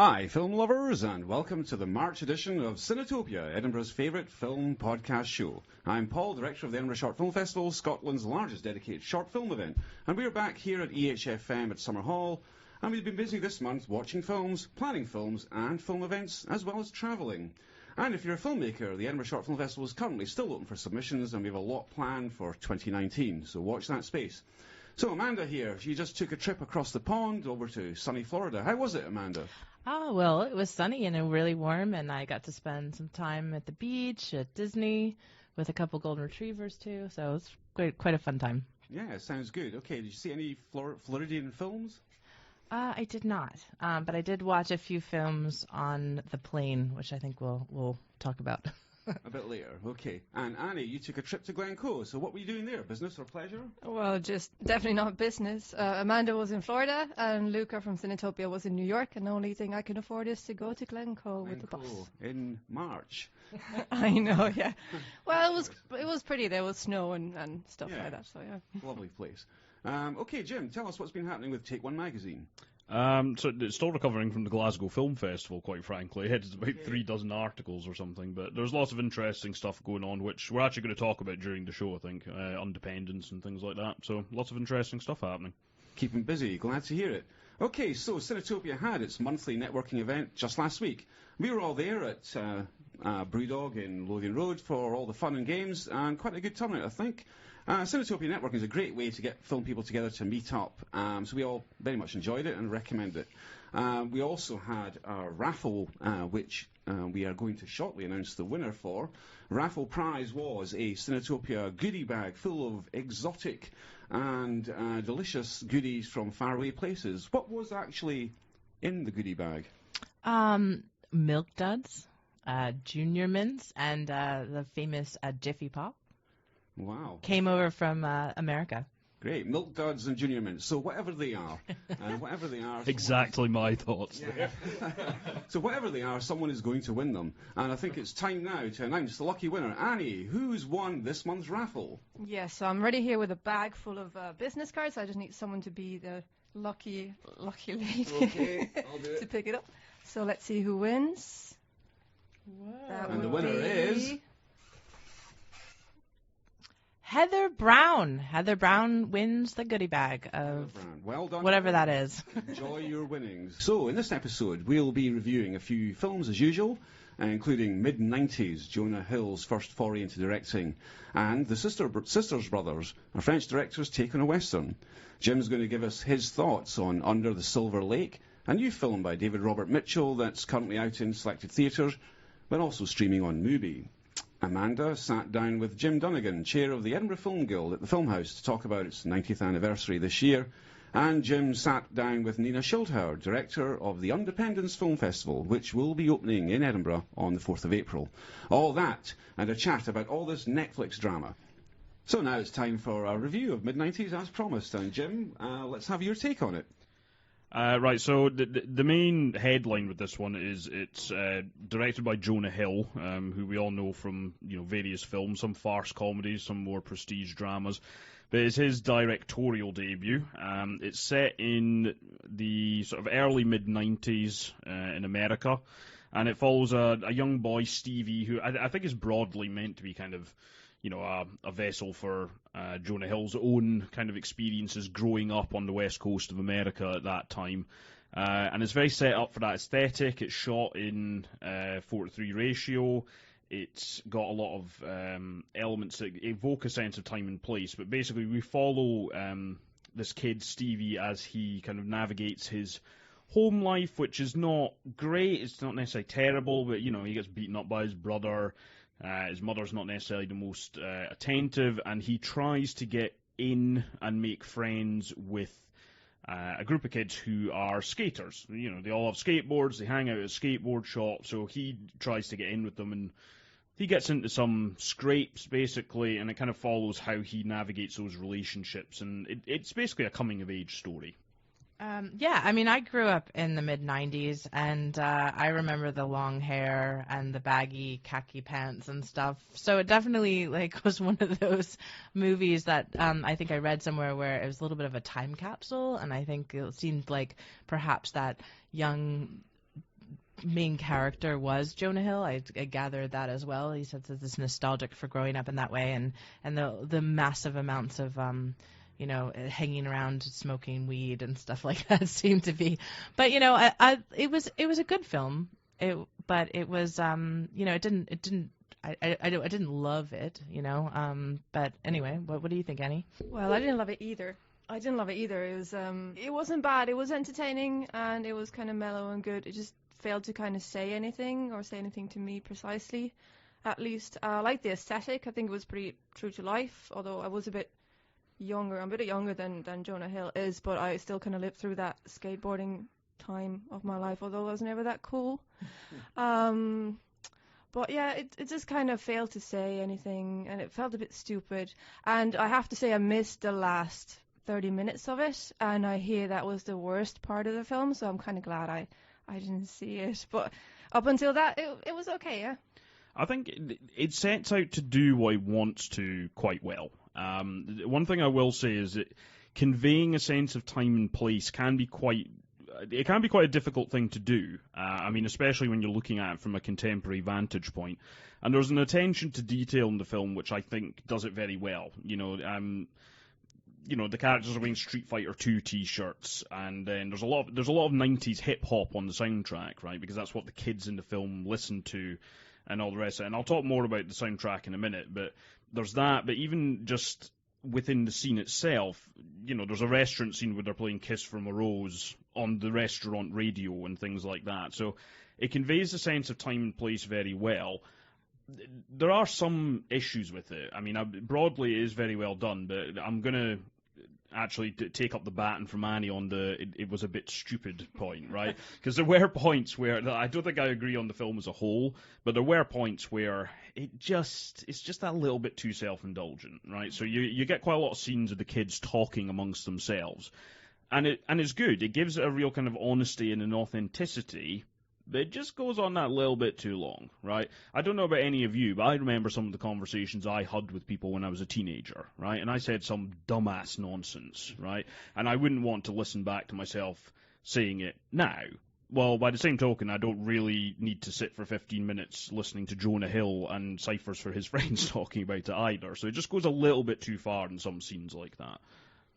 Hi, film lovers, and welcome to the March edition of Cinetopia, Edinburgh's favourite film podcast show. I'm Paul, director of the Edinburgh Short Film Festival, Scotland's largest dedicated short film event, and we're back here at EHFM at Summer Hall, and we've been busy this month watching films, planning films, and film events, as well as travelling. And if you're a filmmaker, the Edinburgh Short Film Festival is currently still open for submissions, and we have a lot planned for 2019, so watch that space. So Amanda here, she just took a trip across the pond over to sunny Florida. How was it, Amanda? Oh, well, it was sunny and really warm, and I got to spend some time at the beach, at Disney, with a couple golden retrievers, too, so it was quite a fun time. Yeah, sounds good. Okay, did you see any Floridian films? I did not, but I did watch a few films on the plane, which I think we'll talk about. A bit later, okay. And Annie, you took a trip to Glencoe, so what were you doing there, business or pleasure? Well, just definitely not business. Amanda was in Florida, and Luca from Cinetopia was in New York, and the only thing I can afford is to go to Glencoe with the bus. In March. I know, yeah. Well, it was pretty. There was snow and stuff like that, so yeah. Lovely place. Okay, Jim, tell us what's been happening with Take One magazine. So it's still recovering from the Glasgow Film Festival, quite frankly. It's about 3 dozen articles or something, but there's lots of interesting stuff going on, which we're actually going to talk about during the show, I think, UnDependence and things like that. So lots of interesting stuff happening. Keep them busy. Glad to hear it. Okay, so Cinetopia had its monthly networking event just last week. We were all there at Brewdog in Lothian Road for all the fun and games, and quite a good turnout, I think. Cinetopia Networking is a great way to get film people together to meet up, so we all very much enjoyed it and recommend it. We also had a raffle, which we are going to shortly announce the winner for. Raffle prize was a Cinetopia goodie bag full of exotic and delicious goodies from faraway places. What was actually in the goodie bag? Milk Duds, Junior Mints, and the famous Jiffy Pop. Wow. Came over from America. Great. Milk Duds and Junior Mints. So whatever they are. Exactly my thoughts. Yeah. So whatever they are, someone is going to win them. And I think it's time now to announce the lucky winner. Annie, who's won this month's raffle? Yes, so I'm ready here with a bag full of business cards. I just need someone to be the lucky lady I'll do it. to pick it up. So let's see who wins. Whoa. And the winner is... Heather Brown. Heather Brown wins the goodie bag of well done, whatever that is. Enjoy your winnings. So in this episode, we'll be reviewing a few films as usual, including Mid90s, Jonah Hill's first foray into directing, and The Sisters Brothers, a French director's take on a Western. Jim's going to give us his thoughts on Under the Silver Lake, a new film by David Robert Mitchell that's currently out in selected theatres, but also streaming on MUBI. Amanda sat down with Jim Dunnigan, chair of the Edinburgh Film Guild, at the Film House to talk about its 90th anniversary this year. And Jim sat down with Nina Schildhauer, director of the UnDependence Film Festival, which will be opening in Edinburgh on the 4th of April. All that and a chat about all this Netflix drama. So now it's time for a review of Mid90s as promised. And Jim, let's have your take on it. Right, so the main headline with this one is it's directed by Jonah Hill, who we all know from various films, some farce comedies, some more prestige dramas. But it's his directorial debut. It's set in the sort of early mid-90s in America, and it follows a young boy, Stevie, who I think is broadly meant to be kind of a vessel for Jonah Hill's own kind of experiences growing up on the west coast of America at that time. And it's very set up for that aesthetic. It's shot in 4:3 ratio. It's got a lot of elements that evoke a sense of time and place. But basically we follow this kid, Stevie, as he kind of navigates his home life, which is not great. It's not necessarily terrible, but, he gets beaten up by his brother. His mother's not necessarily the most attentive, and he tries to get in and make friends with a group of kids who are skaters. They all have skateboards, they hang out at a skateboard shop, so he tries to get in with them, and he gets into some scrapes, basically, and it kind of follows how he navigates those relationships, and it's basically a coming-of-age story. I grew up in the mid-90s, and I remember the long hair and the baggy khaki pants and stuff. So it definitely was one of those movies that I think I read somewhere where it was a little bit of a time capsule, and I think it seemed like perhaps that young main character was Jonah Hill. I gathered that as well. He said that it's nostalgic for growing up in that way, and the massive amounts of hanging around smoking weed and stuff like that seemed to be. But it was a good film. But it was it didn't. I didn't love it, But anyway, what do you think, Annie? Well, I didn't love it either. It was it wasn't bad. It was entertaining and it was kind of mellow and good. It just failed to kind of say anything to me precisely. At least I like the aesthetic. I think it was pretty true to life. Although I was a bit younger. I'm a bit younger than Jonah Hill is, but I still kind of lived through that skateboarding time of my life. Although I was never that cool. But yeah, it just kind of failed to say anything, and it felt a bit stupid. And I have to say, I missed the last 30 minutes of it, and I hear that was the worst part of the film, so I'm kind of glad I didn't see it. But up until that, it was okay, yeah. I think it sets out to do what it wants to quite well. One thing I will say is that conveying a sense of time and place can be quite a difficult thing to do. Especially when you're looking at it from a contemporary vantage point. And there's an attention to detail in the film which I think does it very well. The characters are wearing Street Fighter 2 t-shirts, and then there's a lot of 90s hip hop on the soundtrack, right? Because that's what the kids in the film listen to, and all the rest of it. And I'll talk more about the soundtrack in a minute, but there's that. But even just within the scene itself, there's a restaurant scene where they're playing Kiss from a Rose on the restaurant radio and things like that. So it conveys a sense of time and place very well. There are some issues with it. Broadly it is very well done, but I'm going to actually take up the baton from Annie on it was a bit stupid point, right? Because there were points where, I don't think I agree on the film as a whole, but there were points where it's just that little bit too self-indulgent, right? So you get quite a lot of scenes of the kids talking amongst themselves, and it's good. It gives it a real kind of honesty and an authenticity, but it just goes on that little bit too long, right? I don't know about any of you, but I remember some of the conversations I had with people when I was a teenager, right? And I said some dumbass nonsense, right? And I wouldn't want to listen back to myself saying it now. Well, by the same token, I don't really need to sit for 15 minutes listening to Jonah Hill and ciphers for his friends talking about it either. So it just goes a little bit too far in some scenes like that.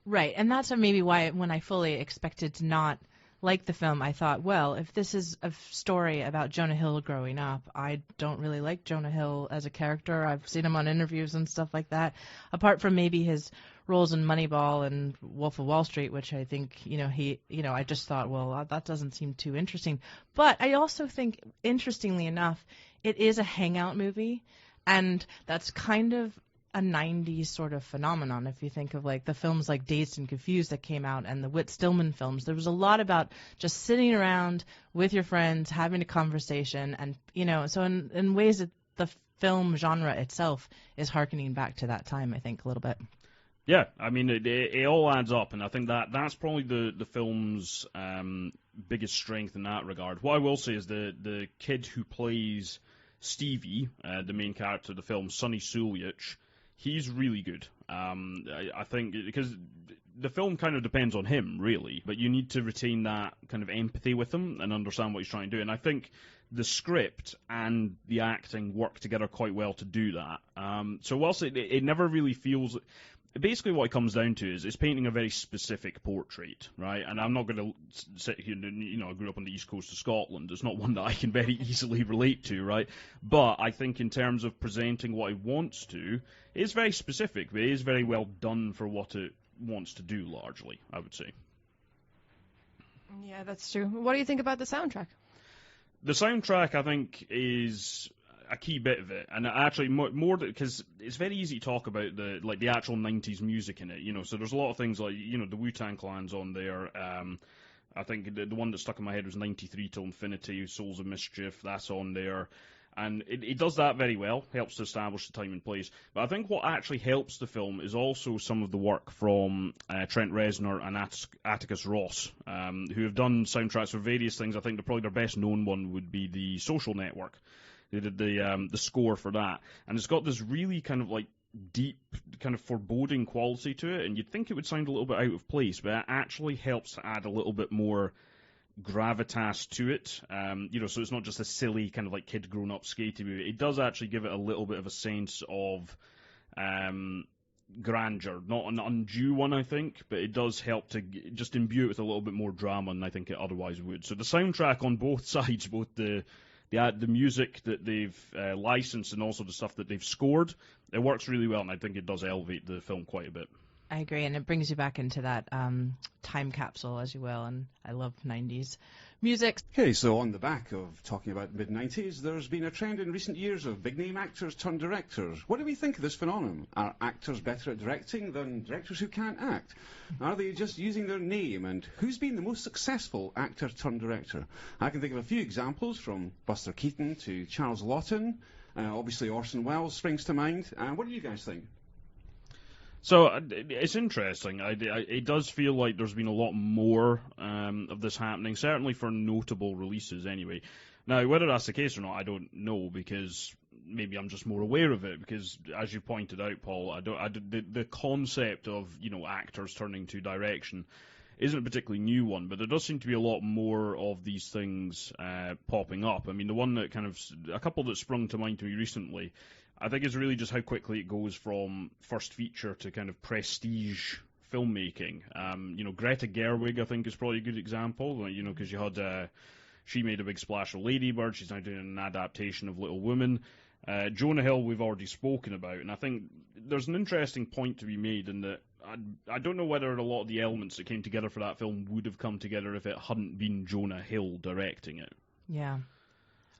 Right, and that's maybe why when I fully expected to not like the film, I thought, well, if this is a story about Jonah Hill growing up, I don't really like Jonah Hill as a character. I've seen him on interviews and stuff like that, apart from maybe his roles in Moneyball and Wolf of Wall Street, which I think, I just thought, well, that doesn't seem too interesting. But I also think, interestingly enough, it is a hangout movie, and that's kind of a 90s sort of phenomenon. If you think of like the films like Dazed and Confused that came out and the Whit Stillman films, there was a lot about just sitting around with your friends, having a conversation, and so in ways that the film genre itself is harkening back to that time, I think, a little bit. Yeah, it all adds up, and I think that's probably the film's biggest strength in that regard. What I will say is the kid who plays Stevie, the main character of the film, Sonny Sulich, he's really good. I think because the film kind of depends on him, really, but you need to retain that kind of empathy with him and understand what he's trying to do. And I think the script and the acting work together quite well to do that. So whilst it never really feels... Basically what it comes down to is it's painting a very specific portrait, right? And I'm not going to sit here and, I grew up on the east coast of Scotland. It's not one that I can very easily relate to, right? But I think in terms of presenting what it wants to, it's very specific, but it is very well done for what it wants to do, largely, I would say. Yeah, that's true. What do you think about the soundtrack? The soundtrack, I think, is a key bit of it, and actually more because it's very easy to talk about the actual 90s music in it, so there's a lot of things like, the Wu-Tang Clan's on there. I think the one that stuck in my head was 93 Till Infinity, Souls of Mischief, that's on there, and it does that very well, helps to establish the time and place. But I think what actually helps the film is also some of the work from Trent Reznor and Atticus Ross, who have done soundtracks for various things. I think probably their best known one would be The Social Network. They did the score for that, and it's got this really kind of like deep, kind of foreboding quality to it, and you'd think it would sound a little bit out of place, but it actually helps to add a little bit more gravitas to it. So it's not just a silly kind of like kid grown up skatey movie. It does actually give it a little bit of a sense of grandeur, not an undue one, I think, but it does help to just imbue it with a little bit more drama than I think it otherwise would. So the soundtrack on both sides, both the music that they've licensed and also the stuff that they've scored, it works really well, and I think it does elevate the film quite a bit. I agree, and it brings you back into that time capsule, as you will, and I love 90s music. Okay, so on the back of talking about mid-90s, there's been a trend in recent years of big-name actors turned directors. What do we think of this phenomenon? Are actors better at directing than directors who can't act? Are they just using their name? And who's been the most successful actor turned director? I can think of a few examples, from Buster Keaton to Charles Laughton. Obviously Orson Welles springs to mind. What do you guys think? So it's interesting. It does feel like there's been a lot more of this happening, certainly for notable releases anyway. Now, whether that's the case or not, I don't know, because maybe I'm just more aware of it, because as you pointed out, Paul, the concept of actors turning to direction isn't a particularly new one, but there does seem to be a lot more of these things popping up. I mean, the one that a couple that sprung to mind to me recently, I think it's really just how quickly it goes from first feature to kind of prestige filmmaking. Greta Gerwig, I think, is probably a good example. Because you had she made a big splash with Lady Bird. She's now doing an adaptation of Little Women. Jonah Hill, we've already spoken about, and I think there's an interesting point to be made in that I don't know whether a lot of the elements that came together for that film would have come together if it hadn't been Jonah Hill directing it. Yeah.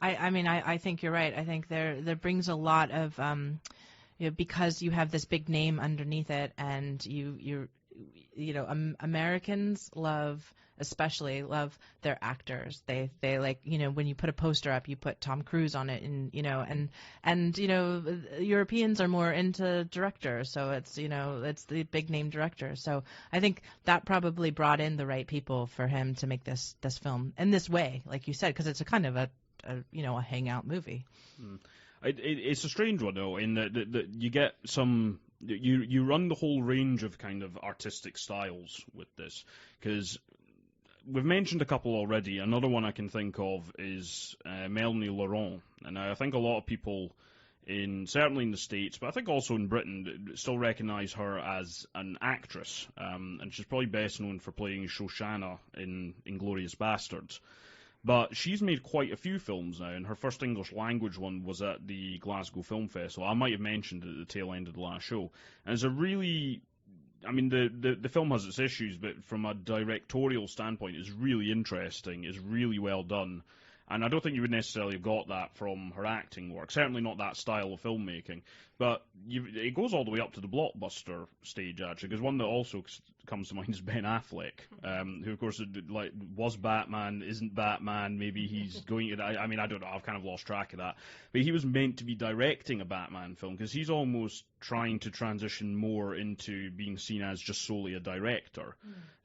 I think you're right. I think there brings a lot of because you have this big name underneath it, and Americans especially love their actors. They like, when you put a poster up, you put Tom Cruise on it, and Europeans are more into directors, so it's the big name director. So I think that probably brought in the right people for him to make this film in this way, like you said, because it's a kind of a hangout movie. It's a strange one though, in that you get some. You run the whole range of kind of artistic styles with this, because we've mentioned a couple already. Another one I can think of is Melanie Laurent, and I think a lot of people certainly in the States, but I think also in Britain, still recognise her as an actress, and she's probably best known for playing Shoshana in Inglourious Basterds. But she's made quite a few films now, and her first English language one was at the Glasgow Film Festival. I might have mentioned it at the tail end of the last show. And it's a really, the film has its issues, but from a directorial standpoint, it's really interesting. It's really well done. And I don't think you would necessarily have got that from her acting work, certainly not that style of filmmaking. But it goes all the way up to the blockbuster stage, actually, because one that also comes to mind is Ben Affleck, who, of course, was Batman, isn't Batman, maybe he's going to... I don't know, I've kind of lost track of that. But he was meant to be directing a Batman film, because he's almost trying to transition more into being seen as just solely a director.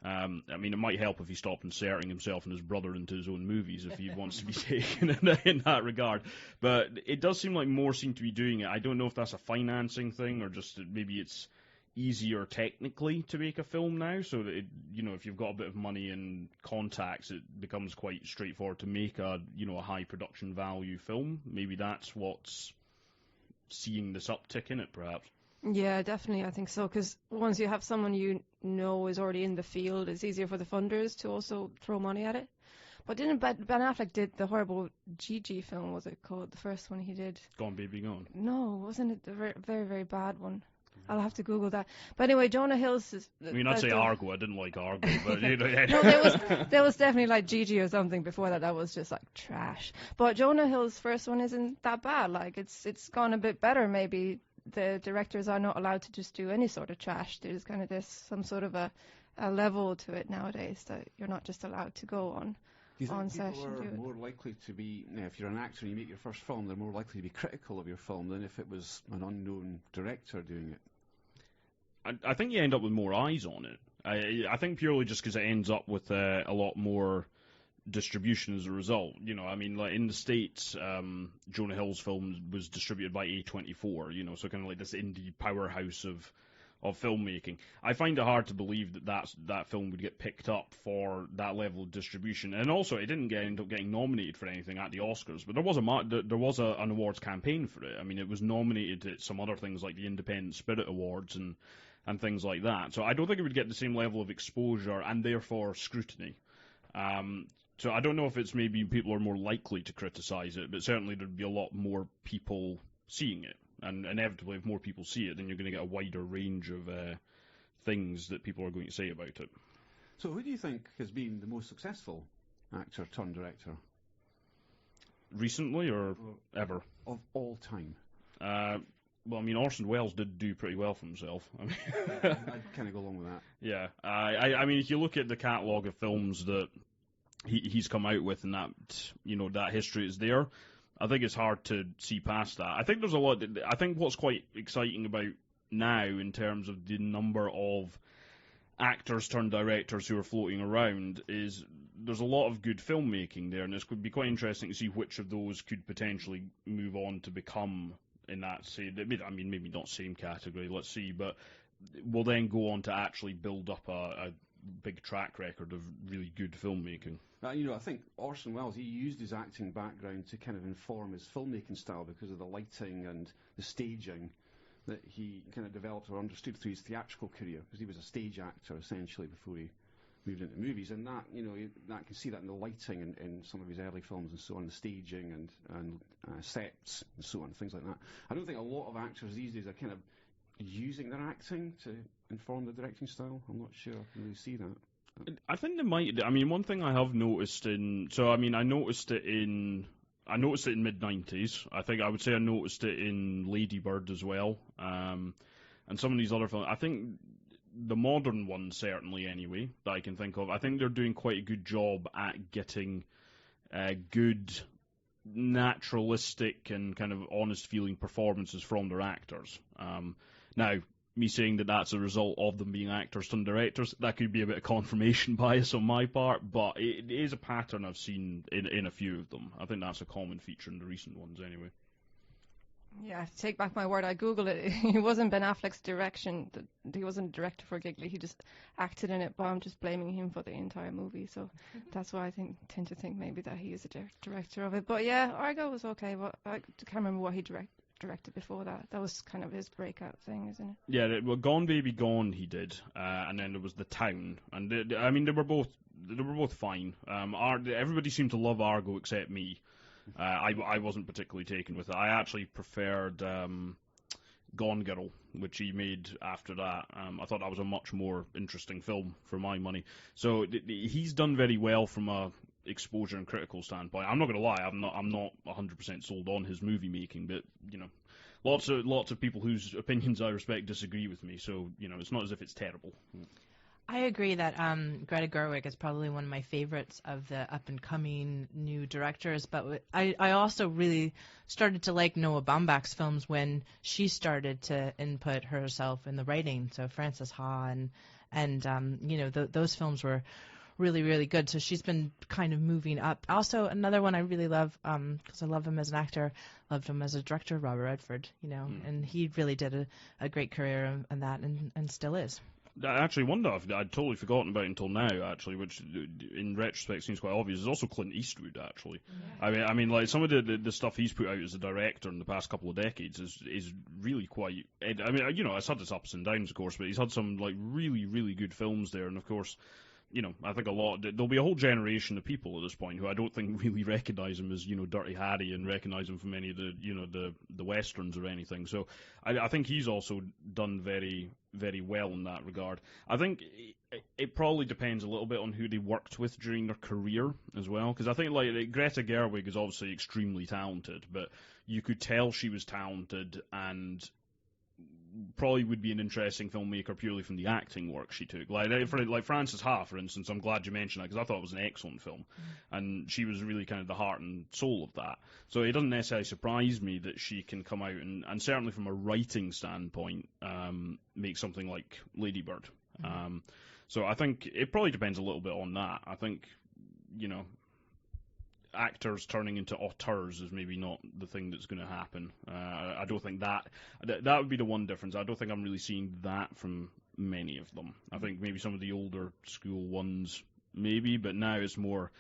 It might help if he stopped inserting himself and his brother into his own movies, if he wants to be taken in that regard. But it does seem like more seem to be doing it. I don't know if that's a financing thing, or just that maybe it's easier technically to make a film now, so that if you've got a bit of money and contacts, it becomes quite straightforward to make a high production value film. Maybe that's what's seeing this uptick in it, perhaps. Yeah, definitely, I think so, because once you have someone is already in the field, it's easier for the funders to also throw money at it. But didn't Ben Affleck did the horrible Gigi film, was it called? The first one he did. Gone Baby Gone. No, wasn't it the very, very bad one? I'll have to Google that. But anyway, Jonah Hill's... I'd say Argo. I didn't like Argo, but yeah. No, there was definitely like Gigi or something before that. That was just like trash. But Jonah Hill's first one isn't that bad. Like it's gone a bit better. Maybe the directors are not allowed to just do any sort of trash. There's some sort of a level to it nowadays that you're not just allowed to go on. Do you think people are more likely to be, if you're an actor and you make your first film, they're more likely to be critical of your film than if it was an unknown director doing it? I think you end up with more eyes on it. I think purely just because it ends up with a lot more distribution as a result. Like in the States, Jonah Hill's film was distributed by A24, so kind of like this indie powerhouse of filmmaking. I find it hard to believe that film would get picked up for that level of distribution. And also, it didn't end up getting nominated for anything at the Oscars, but there was an awards campaign for it. I mean, it was nominated at some other things like the Independent Spirit Awards and things like that. So I don't think it would get the same level of exposure and therefore scrutiny. So I don't know if it's maybe people are more likely to criticise it, but certainly there'd be a lot more people seeing it. And inevitably, if more people see it, then you're going to get a wider range of things that people are going to say about it. So who do you think has been the most successful actor turned director? Recently or ever? Of all time. Well, I mean, Orson Welles did do pretty well for himself. I mean, I'd kind of go along with that. Yeah. I mean, if you look at the catalogue of films that he's come out with and that history is there, I think it's hard to see past that. I think there's a lot. I think what's quite exciting about now in terms of the number of actors turned directors who are floating around is there's a lot of good filmmaking there, and it could be quite interesting to see which of those could potentially move on to become in that same. I mean, maybe not same category. Let's see, but will then go on to actually build up a big track record of really good filmmaking. I think Orson Welles, he used his acting background to kind of inform his filmmaking style because of the lighting and the staging that he kind of developed or understood through his theatrical career, because he was a stage actor essentially before he moved into movies, and that that can see that in the lighting in some of his early films and so on, the staging and sets and so on, things like that. I don't think a lot of actors these days are kind of using their acting to inform the directing style. I'm not sure I can really see that. I think they might. I mean, one thing I have noticed I noticed it in Mid90s. I think I would say I noticed it in Lady Bird as well, and some of these other films. I think the modern ones, certainly anyway, that I can think of, I think they're doing quite a good job at getting good, naturalistic and kind of honest-feeling performances from their actors. Now, me saying that that's a result of them being actors turned directors, that could be a bit of confirmation bias on my part, but it is a pattern I've seen in a few of them. I think that's a common feature in the recent ones anyway. Yeah, to take back my word, I googled it. It wasn't Ben Affleck's direction. He wasn't a director for Giggly. He just acted in it, but I'm just blaming him for the entire movie. So that's why I tend to think maybe that he is a director of it. But yeah, Argo was okay, but I can't remember what he directed before that. That was kind of his breakout thing, isn't it? Yeah, well, Gone Baby Gone he did, and then there was The Town, and they were both fine. Everybody seemed to love Argo except me. I wasn't particularly taken with it. I actually preferred Gone Girl, which he made after that. I thought that was a much more interesting film for my money. So he's done very well from a exposure and critical standpoint. I'm not going to lie, I'm not 100% sold on his movie making, but lots of people whose opinions I respect disagree with me. So it's not as if it's terrible. I agree that Greta Gerwig is probably one of my favorites of the up-and-coming new directors, but I also really started to like Noah Baumbach's films when she started to input herself in the writing. So Frances Ha and those films were really, really good. So she's been kind of moving up. Also, another one I really love, because I love him as an actor, loved him as a director, Robert Redford, and he really did a great career in that and still is. Actually, one that I'd totally forgotten about until now, actually, which in retrospect seems quite obvious, is also Clint Eastwood, actually. Yeah. I mean, like some of the stuff he's put out as a director in the past couple of decades is really quite. I mean, it's had its ups and downs, of course, but he's had some like really, really good films there, and of course, I think there'll be a whole generation of people at this point who I don't think really recognise him as, Dirty Harry and recognise him from any of the westerns or anything. So I think he's also done very, very well in that regard. I think it probably depends a little bit on who they worked with during their career as well, because I think like Greta Gerwig is obviously extremely talented, but you could tell she was talented and probably would be an interesting filmmaker purely from the acting work she took. Like Frances Ha, for instance, I'm glad you mentioned that because I thought it was an excellent film, and she was really kind of the heart and soul of that. So it doesn't necessarily surprise me that she can come out and certainly from a writing standpoint, make something like Lady Bird. So I think it probably depends a little bit on that. I think, actors turning into auteurs is maybe not the thing that's going to happen. I don't think that would be the one difference. I don't think I'm really seeing that from many of them. I think maybe some of the older school ones maybe, but now it's more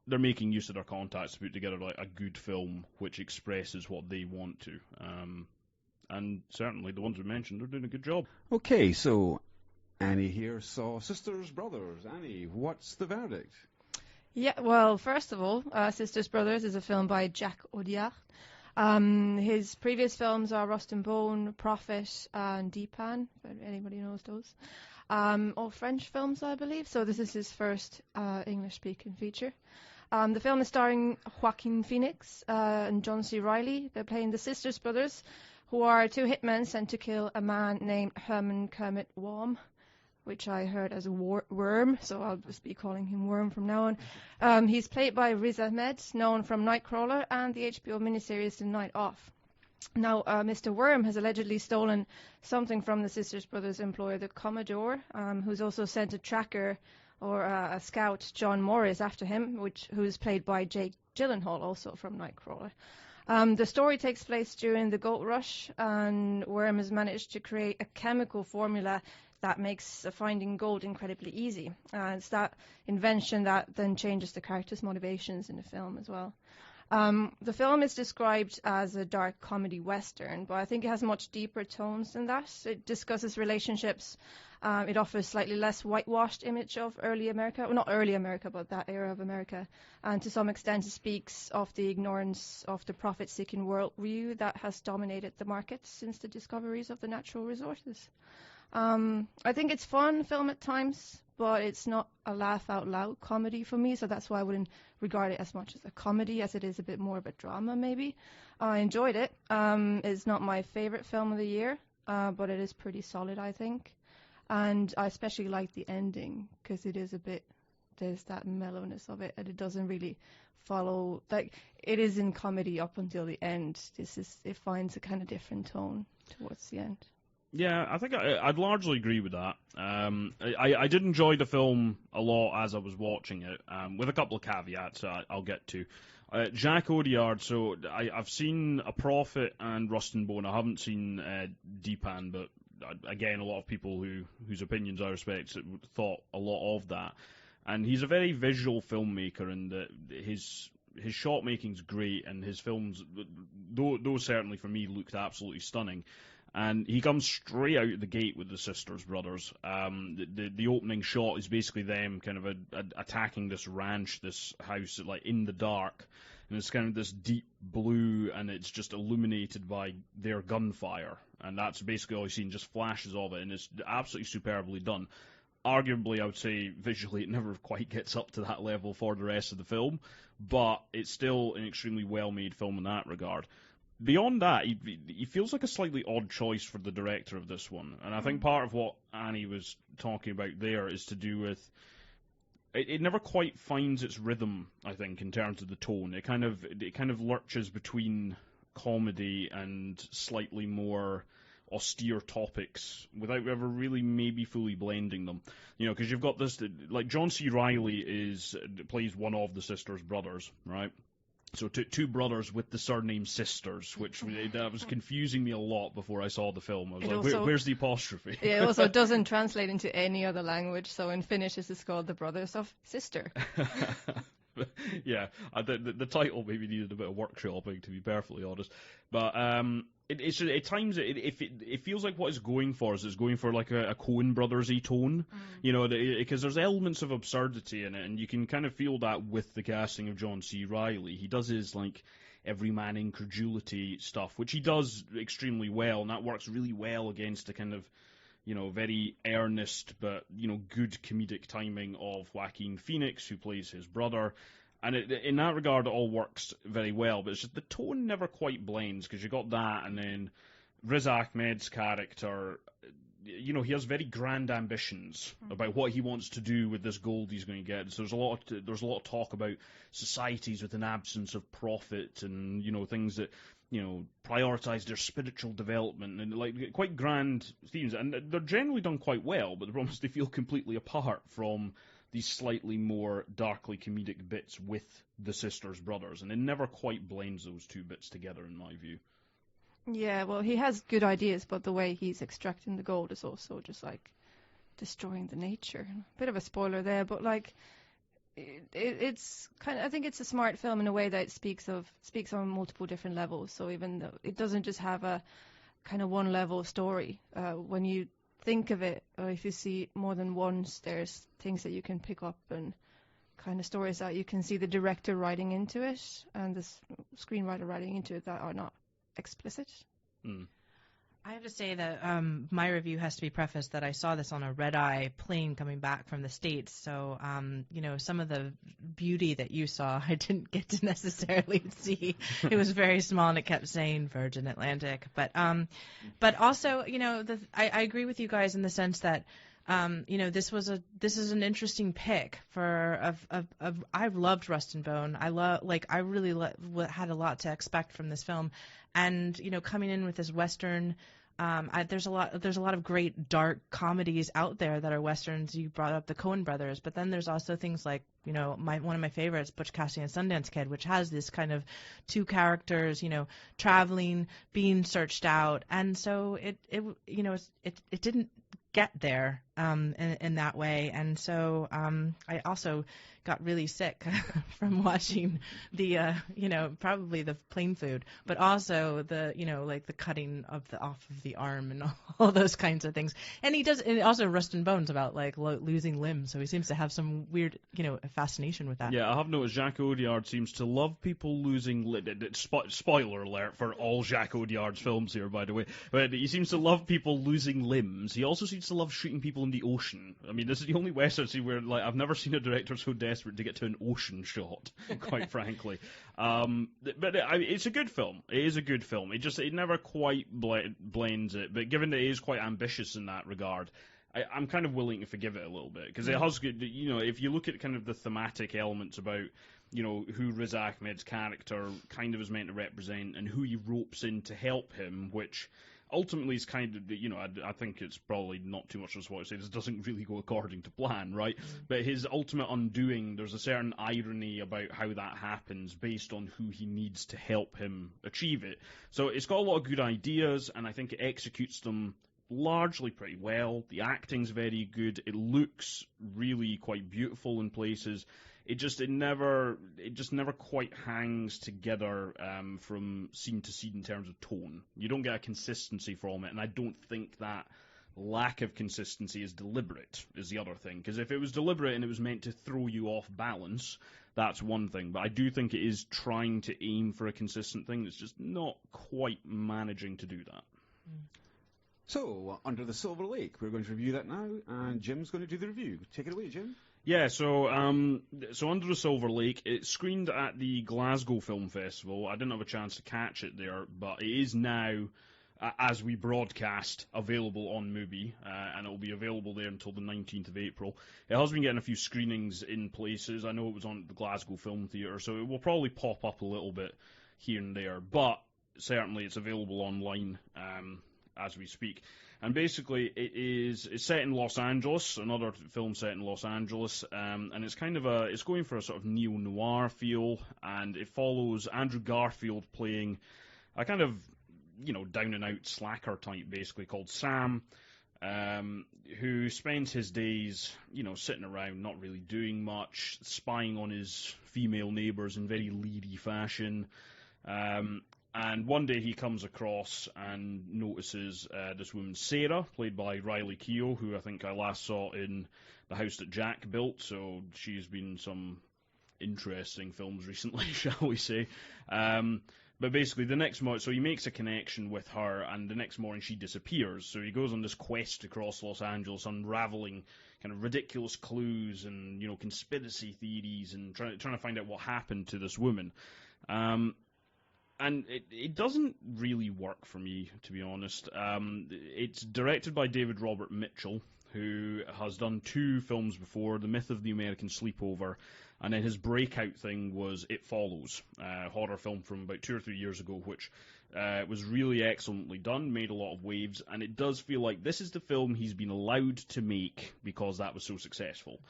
they're making use of their contacts to put together like a good film which expresses what they want to. And certainly the ones we mentioned are doing a good job. Okay, so Annie here saw Sisters Brothers. Annie, what's the verdict? Yeah, well, first of all, Sisters Brothers is a film by Jacques Audiard. His previous films are Rust and Bone, Prophet, and Deepan, if anybody knows those. All French films, I believe, so this is his first English-speaking feature. The film is starring Joaquin Phoenix and John C. Reilly. They're playing the Sisters Brothers, who are two hitmen sent to kill a man named Herman Kermit Worm, which I heard as a worm, so I'll just be calling him Worm from now on. He's played by Riz Ahmed, known from Nightcrawler and the HBO miniseries The Night Off. Now, Mr. Worm has allegedly stolen something from the Sisters Brothers' employer, the Commodore, who's also sent a tracker or a scout, John Morris, after him, who's played by Jake Gyllenhaal, also from Nightcrawler. The story takes place during the gold rush, and Worm has managed to create a chemical formula that makes finding gold incredibly easy. It's that invention that then changes the characters' motivations in the film as well. The film is described as a dark comedy western, but I think it has much deeper tones than that. It discusses relationships. It offers slightly less whitewashed image of early America. Well, not early America, but that era of America. And to some extent, it speaks of the ignorance of the profit-seeking worldview that has dominated the market since the discoveries of the natural resources. I think it's fun film at times, but it's not a laugh-out-loud comedy for me, so that's why I wouldn't regard it as much as a comedy as it is a bit more of a drama, maybe. I enjoyed it. It's not my favorite film of the year, but it is pretty solid, I think. And I especially like the ending, because it is a bit, there's that mellowness of it, and it doesn't really follow, like, it is in comedy up until the end. It finds a kind of different tone towards the end. Yeah, I think I'd largely agree with that. I did enjoy the film a lot as I was watching it, with a couple of caveats I'll get to. Jacques Audiard, so I've seen A Prophet and Rust and Bone. I haven't seen Deepan, but again, a lot of people whose opinions I respect thought a lot of that. And he's a very visual filmmaker, and his shot making's great, and his films, those certainly for me looked absolutely stunning. And he comes straight out of the gate with the Sisters Brothers. The opening shot is basically them kind of attacking this ranch, this house, like in the dark. And it's kind of this deep blue, and it's just illuminated by their gunfire. And that's basically all you see, and just flashes of it, and it's absolutely superbly done. Arguably, I would say visually it never quite gets up to that level for the rest of the film, but it's still an extremely well-made film in that regard. Beyond that, he feels like a slightly odd choice for the director of this one, and I think part of what Annie was talking about there is to do with it never quite finds its rhythm, I think, in terms of the tone. It kind of lurches between comedy and slightly more austere topics without ever really maybe fully blending them. You know, because you've got this, like John C. Reilly plays one of the Sisters Brothers, right? So two brothers with the surname Sisters, which that was confusing me a lot before I saw the film. I was where's the apostrophe? Yeah, it also doesn't translate into any other language, so in Finnish this is called The Brothers of Sister. Yeah, the title maybe needed a bit of workshopping, to be perfectly honest. But it's at times it feels like what it's going for is it's going for like a Coen Brothers-y tone, you know, because there's elements of absurdity in it, and you can kind of feel that with the casting of John C. Reilly. He does his like everyman incredulity stuff, which he does extremely well, and that works really well against the kind of, you know, very earnest but, you know, good comedic timing of Joaquin Phoenix, who plays his brother. And in that regard, it all works very well, but it's just the tone never quite blends, because you got that, and then Riz Ahmed's character, you know, he has very grand ambitions about what he wants to do with this gold he's going to get. So there's a lot of talk about societies with an absence of profit, and, you know, things that, you know, prioritize their spiritual development, and like quite grand themes, and they're generally done quite well, but the problem is they feel completely apart from these slightly more darkly comedic bits with the sisters' brothers, and it never quite blends those two bits together, in my view. Yeah, well, he has good ideas, but the way he's extracting the gold is also just like destroying the nature. Bit of a spoiler there, but like it's kind of, I think it's a smart film in a way that it speaks on multiple different levels. So even though it doesn't just have a kind of one level story, when you think of it, or if you see it more than once, there's things that you can pick up and kind of stories that you can see the director writing into it and the screenwriter writing into it that are not explicit. I have to say that my review has to be prefaced that I saw this on a red-eye plane coming back from the States, so some of the beauty that you saw I didn't get to necessarily see. It was very small and it kept saying Virgin Atlantic, but also I agree with you guys in the sense that this is an interesting pick for I've loved Rust and Bone. I really had a lot to expect from this film, and coming in with this Western. There's a lot of great dark comedies out there that are westerns. You brought up the Coen brothers, but then there's also things like one of my favorites, Butch Cassidy and Sundance Kid, which has this kind of two characters, traveling, being searched out, and so it didn't get there in that way, and so I also got really sick from watching the probably the plain food, but also the like the cutting of off of the arm and all those kinds of things. And and also Rust and Bones about like losing limbs, so he seems to have some weird fascination with that. Yeah, I have noticed Jacques Audiard seems to love people losing spoiler alert for all Jacques Audiard's films here, by the way, but he seems to love people losing limbs. He also seems to love shooting people in the ocean. I mean, this is the only Western scene where I've never seen a director so desperate to get to an ocean shot, quite frankly. But it's a good film. It is a good film. It never quite blends it, but given that it is quite ambitious in that regard, I'm kind of willing to forgive it a little bit, because it has good, if you look at kind of the thematic elements about, who Riz Ahmed's character kind of is meant to represent and who he ropes in to help him, which ultimately is kind of, I think it's probably not too much of what I say. This doesn't really go according to plan, right? But his ultimate undoing, there's a certain irony about how that happens based on who he needs to help him achieve it. So it's got a lot of good ideas, and I think it executes them largely pretty well. The acting's very good. It looks really quite beautiful in places. It just never quite hangs together from scene to scene in terms of tone. You don't get a consistency from it, and I don't think that lack of consistency is deliberate, is the other thing. Because if it was deliberate and it was meant to throw you off balance, that's one thing. But I do think it is trying to aim for a consistent thing. It's just not quite managing to do that. So, Under the Silver Lake, we're going to review that now, and Jim's going to do the review. Take it away, Jim. Yeah, so Under the Silver Lake, it screened at the Glasgow Film Festival. I didn't have a chance to catch it there, but it is now, as we broadcast, available on MUBI, and it will be available there until the 19th of April. It has been getting a few screenings in places. I know it was on the Glasgow Film Theatre, so it will probably pop up a little bit here and there, but certainly it's available online as we speak. And basically, it's set in Los Angeles, another film set in Los Angeles, and it's it's going for a sort of neo-noir feel, and it follows Andrew Garfield playing a kind of, down-and-out slacker type, basically, called Sam, who spends his days, sitting around, not really doing much, spying on his female neighbours in very leery fashion. And one day he comes across and notices this woman, Sarah, played by Riley Keough, who I think I last saw in The House That Jack Built, so she's been in some interesting films recently, shall we say. But basically, the next morning, so he makes a connection with her, and the next morning she disappears. So he goes on this quest across Los Angeles, unraveling kind of ridiculous clues and, conspiracy theories, and trying to find out what happened to this woman. And it doesn't really work for me, to be honest. It's directed by David Robert Mitchell, who has done 2 films before, The Myth of the American Sleepover, and then his breakout thing was It Follows, a horror film from about 2 or 3 years ago, which was really excellently done, made a lot of waves, and it does feel like this is the film he's been allowed to make because that was so successful.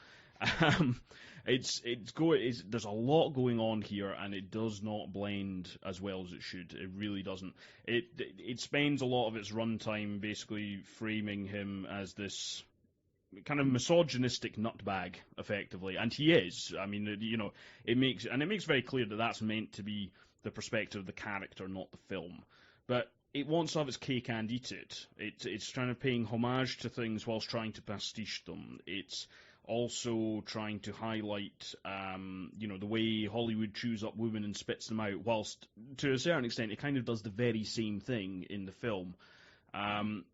There's a lot going on here, and it does not blend as well as it should. It really doesn't. It spends a lot of its runtime basically framing him as this kind of misogynistic nutbag, effectively, and he is. I mean, it makes very clear that that's meant to be the perspective of the character, not the film. But it wants to have its cake and eat it. It's trying to paying homage to things whilst trying to pastiche them. It's also trying to highlight, the way Hollywood chews up women and spits them out, whilst, to a certain extent, it kind of does the very same thing in the film. And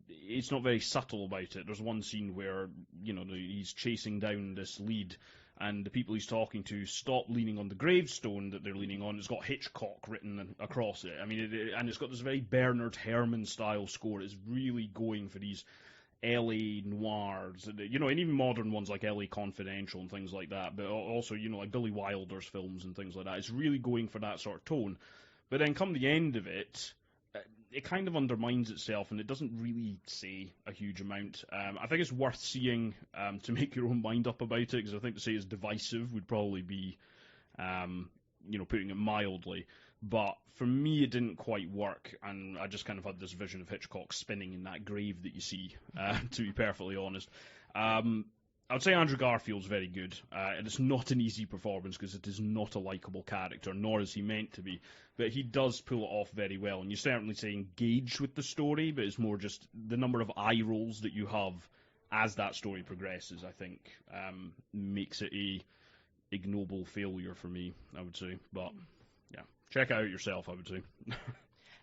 it's not very subtle about it. There's one scene where, he's chasing down this lead, and the people he's talking to stop leaning on the gravestone that they're leaning on. It's got Hitchcock written across it. I mean, and it's got this very Bernard Herrmann-style score. It's really going for these LA noirs, and even modern ones like LA Confidential and things like that, but also, like Billy Wilder's films and things like that. It's really going for that sort of tone. But then come the end of it, it kind of undermines itself, and it doesn't really say a huge amount. I think it's worth seeing to make your own mind up about it, because I think to say it's divisive would probably be, putting it mildly. But for me, it didn't quite work, and I just kind of had this vision of Hitchcock spinning in that grave that you see, to be perfectly honest. I would say Andrew Garfield's very good, and it's not an easy performance because it is not a likeable character, nor is he meant to be, but he does pull it off very well, and you certainly say engage with the story, but it's more just the number of eye rolls that you have as that story progresses, I think, makes it a ignoble failure for me, I would say, but yeah, check it out yourself, I would say.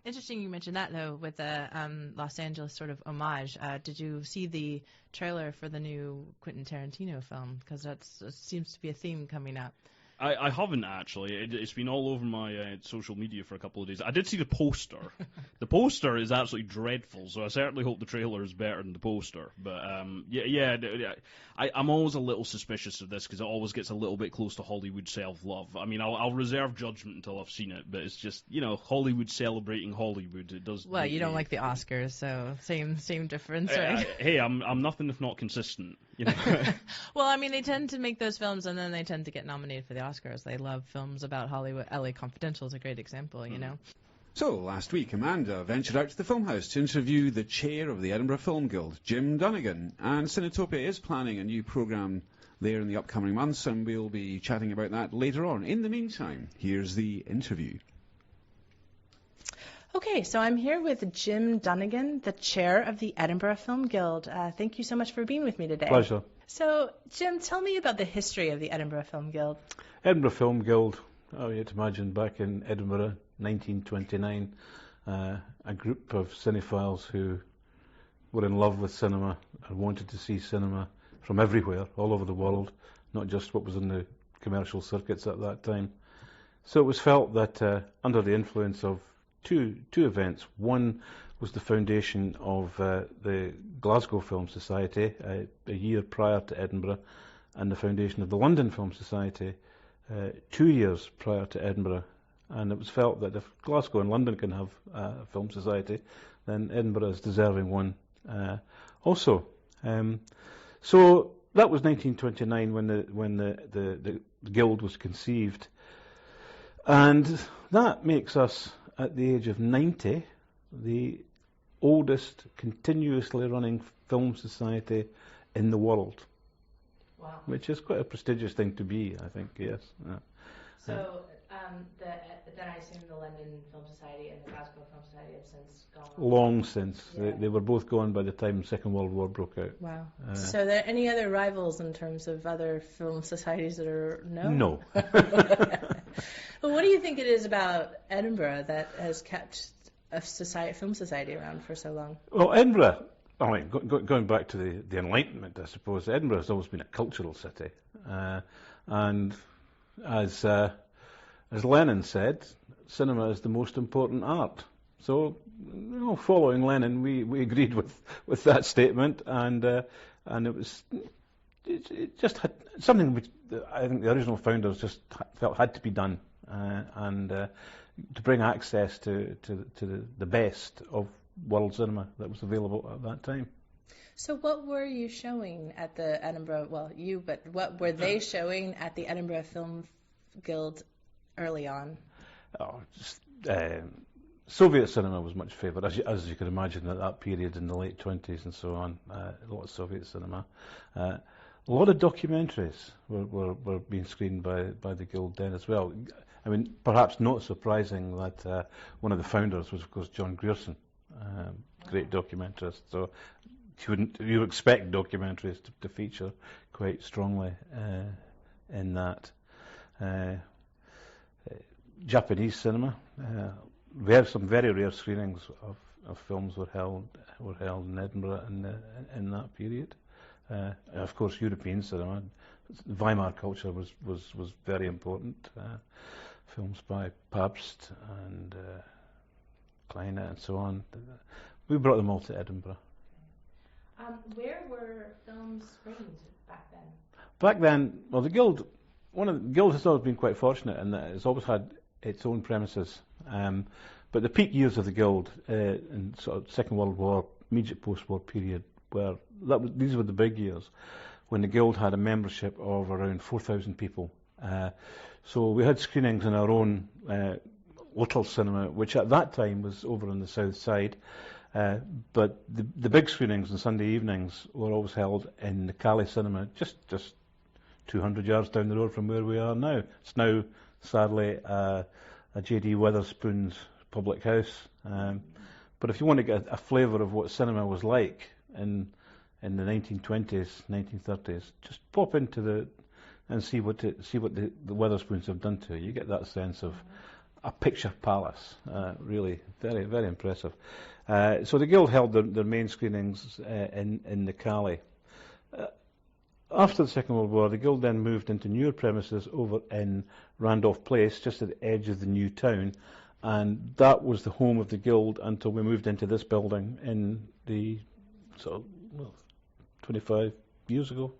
Interesting you mentioned that, though, with the Los Angeles sort of homage. Did you see the trailer for the new Quentin Tarantino film? Because that seems to be a theme coming up. I haven't, actually. It's been all over my social media for a couple of days. I did see the poster. The poster is absolutely dreadful, so I certainly hope the trailer is better than the poster. But, I'm always a little suspicious of this because it always gets a little bit close to Hollywood self-love. I mean, I'll reserve judgment until I've seen it, but it's just, Hollywood celebrating Hollywood. It does. Well, you don't like the Oscars, so same difference, right? Hey, I'm nothing if not consistent. Well, I mean, they tend to make those films, and then they tend to get nominated for the Oscars. They love films about Hollywood. LA Confidential is a great example, So, last week, Amanda ventured out to the film house to interview the chair of the Edinburgh Film Guild, Jim Dunnigan, and Cinetopia is planning a new programme there in the upcoming months, and we'll be chatting about that later on. In the meantime, here's the interview. Okay, so I'm here with Jim Dunnigan, the chair of the Edinburgh Film Guild. Thank you so much for being with me today. Pleasure. So, Jim, tell me about the history of the Edinburgh Film Guild. Edinburgh Film Guild, you have to imagine back in Edinburgh, 1929, a group of cinephiles who were in love with cinema and wanted to see cinema from everywhere, all over the world, not just what was in the commercial circuits at that time. So it was felt that under the influence of two events. One was the foundation of the Glasgow Film Society a year prior to Edinburgh, and the foundation of the London Film Society 2 years prior to Edinburgh. And it was felt that if Glasgow and London can have a film society, then Edinburgh is deserving one also. So that was 1929 when the Guild was conceived, and that makes us, at the age of 90, the oldest continuously running film society in the world. Wow. Which is quite a prestigious thing to be, I think, yes. So then I assume the London Film Society and the Glasgow Film Society have since gone on. Long since. Yeah. They were both gone by the time the Second World War broke out. Wow. So are there any other rivals in terms of other film societies that are known? No. Well, what do you think it is about Edinburgh that has kept a film society around for so long? Well, Edinburgh, I mean, going back to the Enlightenment, I suppose, Edinburgh has always been a cultural city. And as Lenin said, cinema is the most important art. So, following Lenin, we agreed with that statement, and it just had something which I think the original founders just felt had to be done, and to bring access to the best of world cinema that was available at that time. So what were you showing at the Edinburgh, but what were they showing at the Edinburgh Film Guild early on? Soviet cinema was much favoured, as you can imagine, at that period in the late 20s and so on. A lot of Soviet cinema. A lot of documentaries were being screened by the Guild then as well. I mean, perhaps not surprising that one of the founders was, of course, John Grierson, great documentarist. So you expect documentaries to feature quite strongly in that. Japanese cinema. Some very rare screenings of films were held in Edinburgh in that period. Of course, European cinema. Weimar culture was very important. Films by Pabst and Kleine and so on. We brought them all to Edinburgh. Where were films screened back then? Back then, well, the Guild has always been quite fortunate in that it's always had its own premises. But the peak years of the Guild in sort of Second World War, immediate post-war period, these were the big years when the Guild had a membership of around 4,000 people. So we had screenings in our own little cinema, which at that time was over on the south side. But the big screenings on Sunday evenings were always held in the Cali Cinema, just 200 yards down the road from where we are now. It's now, sadly, a J.D. Wetherspoon's public house. But if you want to get a flavour of what cinema was like in the 1920s, 1930s, just pop into and see what the Wetherspoons have done to it. You get that sense of a picture palace. Really, very, very impressive. So the Guild held their main screenings in the Cali. After the Second World War, the Guild then moved into newer premises over in Randolph Place, just at the edge of the new town, and that was the home of the Guild until we moved into this building in the 25 years ago.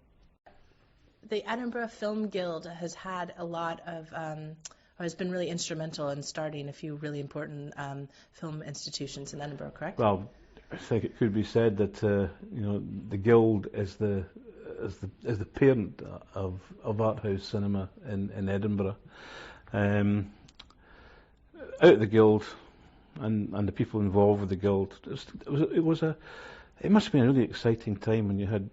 The Edinburgh Film Guild has had a lot of, has been really instrumental in starting a few really important film institutions in Edinburgh, correct? Well, I think it could be said that the Guild is the parent of art house cinema in Edinburgh. Out of the Guild and the people involved with the Guild, it must have been a really exciting time when you had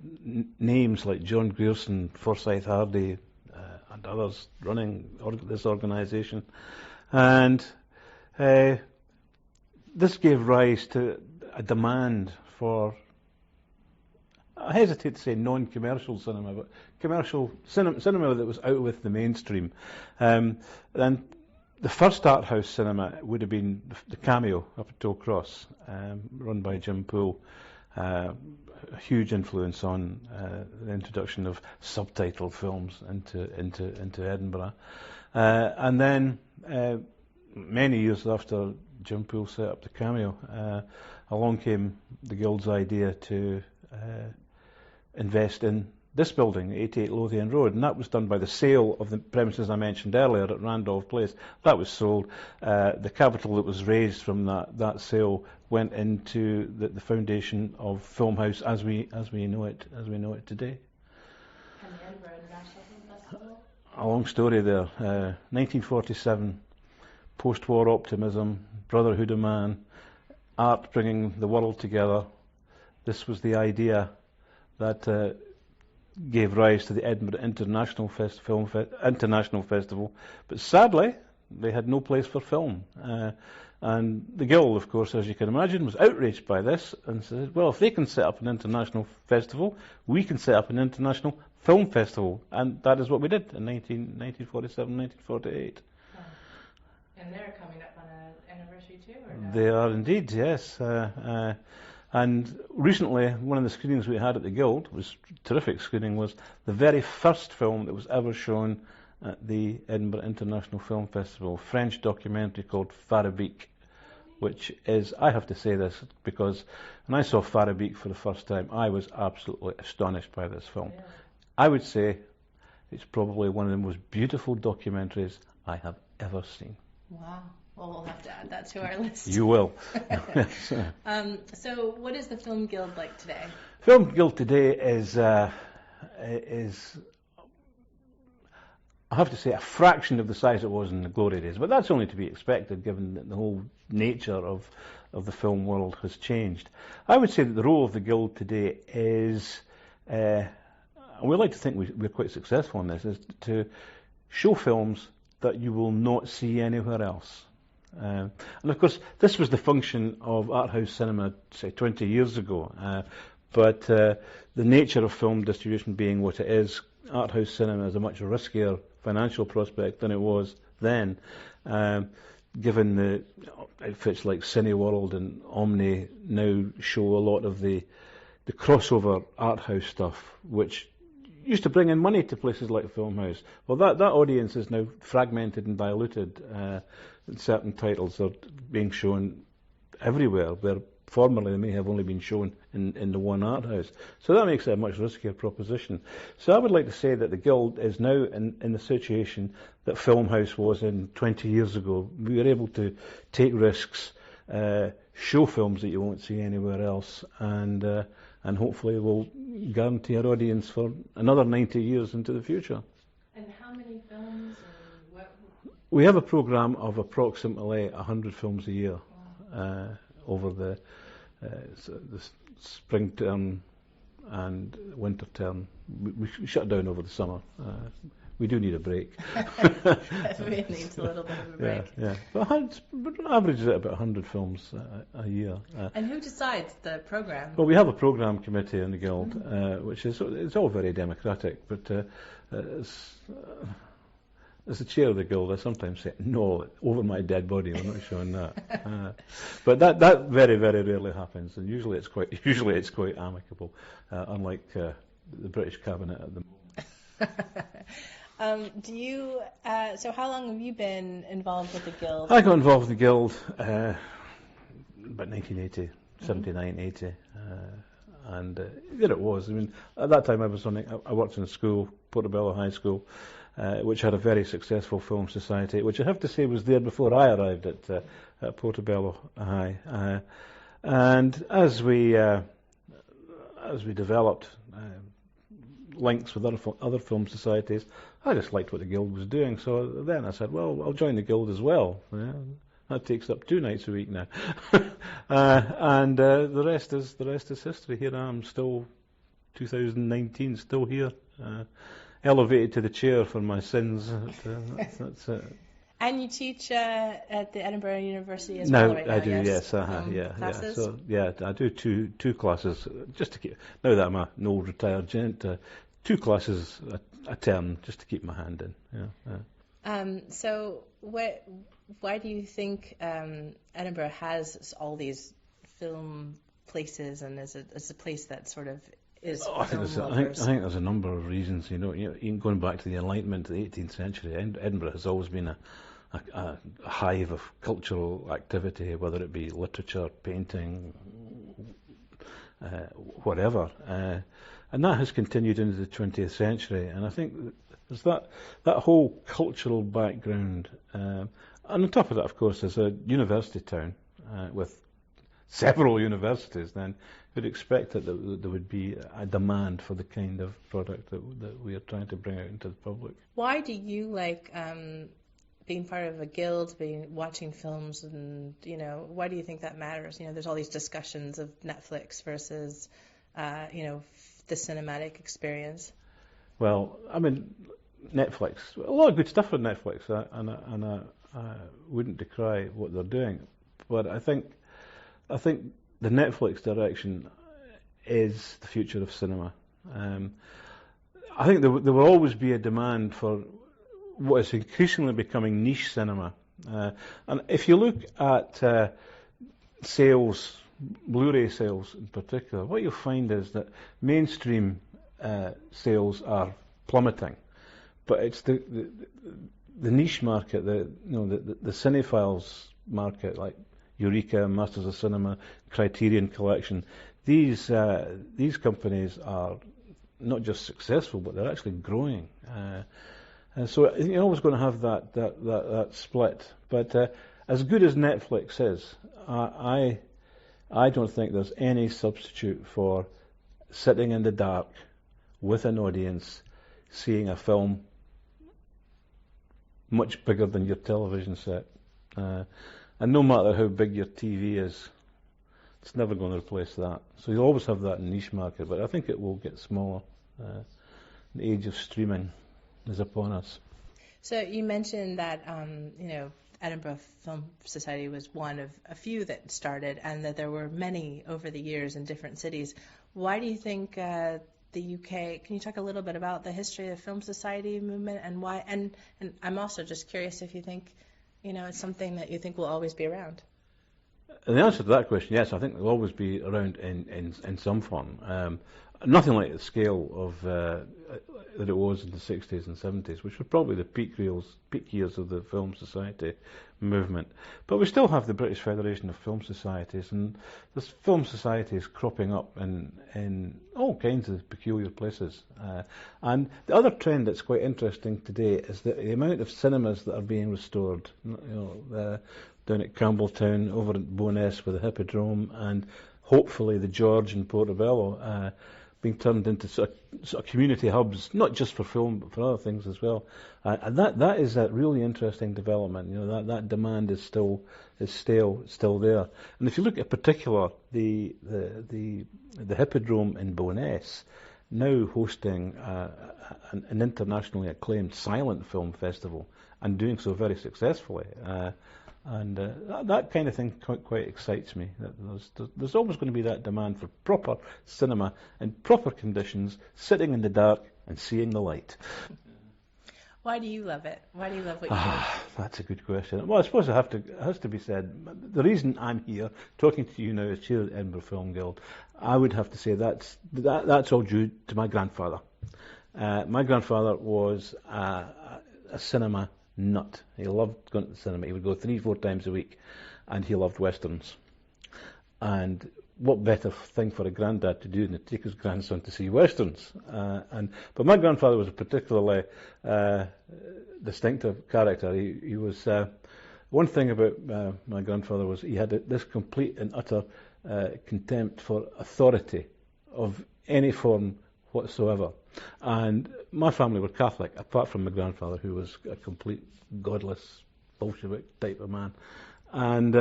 names like John Grierson, Forsyth Hardy, and others running this organisation, and this gave rise to a demand for, I hesitate to say non-commercial cinema, but commercial cinema that was out with the mainstream. And the first art house cinema would have been the Cameo up at Tollcross, run by Jim Poole. A huge influence on the introduction of subtitled films into Edinburgh. And then, many years after Jim Poole set up the Cameo, along came the Guild's idea to invest in this building, 88 Lothian Road, and that was done by the sale of the premises I mentioned earlier at Randolph Place. That was sold. The capital that was raised from that sale went into the foundation of Film House as we know it today. And the Edinburgh International Film Festival? A long story there. 1947, post-war optimism, brotherhood of man, art bringing the world together. This was the idea that gave rise to the Edinburgh International Festival, but sadly they had no place for film. And the Guild, of course, as you can imagine, was outraged by this and said, well, if they can set up an international festival, we can set up an international film festival. And that is what we did in 1947, 1948. And they're coming up on an anniversary too, or no? They are indeed, yes. And recently, one of the screenings we had at the Guild, was a terrific screening, was the very first film that was ever shown at the Edinburgh International Film Festival, a French documentary called Farabic, which is, I have to say this, because when I saw Farabic for the first time, I was absolutely astonished by this film. Yeah. I would say it's probably one of the most beautiful documentaries I have ever seen. Wow. Well, we'll have to add that to our list. You will. So what is the Film Guild like today? Film Guild today is, I have to say, a fraction of the size it was in the glory days, but that's only to be expected given that the whole nature of the film world has changed. I would say that the role of the Guild today is, and we like to think we're quite successful in this, is to show films that you will not see anywhere else. And of course, this was the function of art house cinema, say, 20 years ago. But the nature of film distribution being what it is, art house cinema is a much riskier financial prospect than it was then. Given the outfits like Cineworld and Omni now show a lot of the crossover art house stuff, which used to bring in money to places like Film House. Well, that audience is now fragmented and diluted. Certain titles are being shown everywhere, where formerly they may have only been shown in the one art house. So that makes it a much riskier proposition. So I would like to say that the Guild is now in the situation that Film House was in 20 years ago. We were able to take risks, show films that you won't see anywhere else, and hopefully we'll guarantee our audience for another 90 years into the future. And how many films? Or what? We have a programme of approximately 100 films a year over the spring term and winter term. We shut down over the summer. We do need a break. We need a little bit of a break. Yeah. But average is at about 100 films a year. And who decides the program? Well, we have a programme committee in the Guild, which is it's all very democratic. But as the chair of the Guild, I sometimes say, "No, over my dead body, we're not showing that." But that very, very rarely happens, and usually it's quite amicable, unlike the British Cabinet at the moment. So how long have you been involved with the Guild? I got involved with the Guild about 1980, 79, 80. And there it was. I mean, at that time I worked in a school, Portobello High School, which had a very successful film society, which I have to say was there before I arrived at Portobello High. And as we developed links with other film societies, I just liked what the Guild was doing. So then I said, well, I'll join the Guild as well. Yeah, that takes up 2 nights a week now. And the rest is history. Here I am, still 2019, still here, elevated to the chair for my sins. That's it. And you teach at the Edinburgh University as well right now? I do, yes. Classes? So, I do two classes, just to keep, now that I'm an old retired gent, 2 classes a term, just to keep my hand in. So why do you think Edinburgh has all these film places, and is a place that sort of is I think there's a number of reasons. Even going back to the Enlightenment of the 18th century, Edinburgh has always been a hive of cultural activity, whether it be literature, painting, whatever. And that has continued into the 20th century. And I think there's that whole cultural background. And on top of that, of course, there's a university town with several universities. Then you'd expect that there would be a demand for the kind of product that we are trying to bring out into the public. Why do you like being part of a guild, watching films, and why do you think that matters? There's all these discussions of Netflix versus the cinematic experience. Well, I mean, Netflix, a lot of good stuff on Netflix, and I wouldn't decry what they're doing, but I think the Netflix direction is the future of cinema. I think there will always be a demand for what is increasingly becoming niche cinema. And if you look at sales, Blu-ray sales in particular, what you'll find is that mainstream sales are plummeting, but it's the niche market, the cinephiles market, like Eureka, Masters of Cinema, Criterion Collection. These companies are not just successful, but they're actually growing. And so you're always going to have that split. But as good as Netflix is, I don't think there's any substitute for sitting in the dark with an audience, seeing a film much bigger than your television set. And no matter how big your TV is, it's never going to replace that. So you'll always have that niche market, but I think it will get smaller. The age of streaming is upon us. So you mentioned that, Edinburgh Film Society was one of a few that started, and that there were many over the years in different cities. Why do you think the UK? Can you talk a little bit about the history of the Film Society movement and why? And I'm also just curious if you think, it's something that you think will always be around. And the answer to that question, yes, I think they'll always be around in some form. Nothing like the scale of that it was in the 60s and 70s, which were probably the peak years of the Film Society movement. But we still have the British Federation of Film Societies, and there's film societies cropping up in all kinds of peculiar places. And the other trend that's quite interesting today is the amount of cinemas that are being restored. Down at Campbelltown, over at Bo'ness with the Hippodrome, and hopefully the George in Portobello, being turned into sort of community hubs, not just for film, but for other things as well. And that is a really interesting development. That demand is still there. And if you look at particular the Hippodrome in Bo'ness, now hosting an internationally acclaimed silent film festival, and doing so very successfully. And that kind of thing quite excites me. That there's always going to be that demand for proper cinema in proper conditions, sitting in the dark and seeing the light. Why do you love it? Why do you love what you do? That's a good question. Well, I suppose it has to be said. The reason I'm here, talking to you now as chair of the Edinburgh Film Guild, I would have to say that's all due to my grandfather. My grandfather was a cinema nut. He loved going to the cinema. He would go 3-4 times a week, and he loved westerns. And what better thing for a granddad to do than to take his grandson to see westerns? But my grandfather was a particularly distinctive character. He was one thing about my grandfather was he had this complete and utter contempt for authority of any form whatsoever. And my family were Catholic, apart from my grandfather, who was a complete godless Bolshevik type of man. And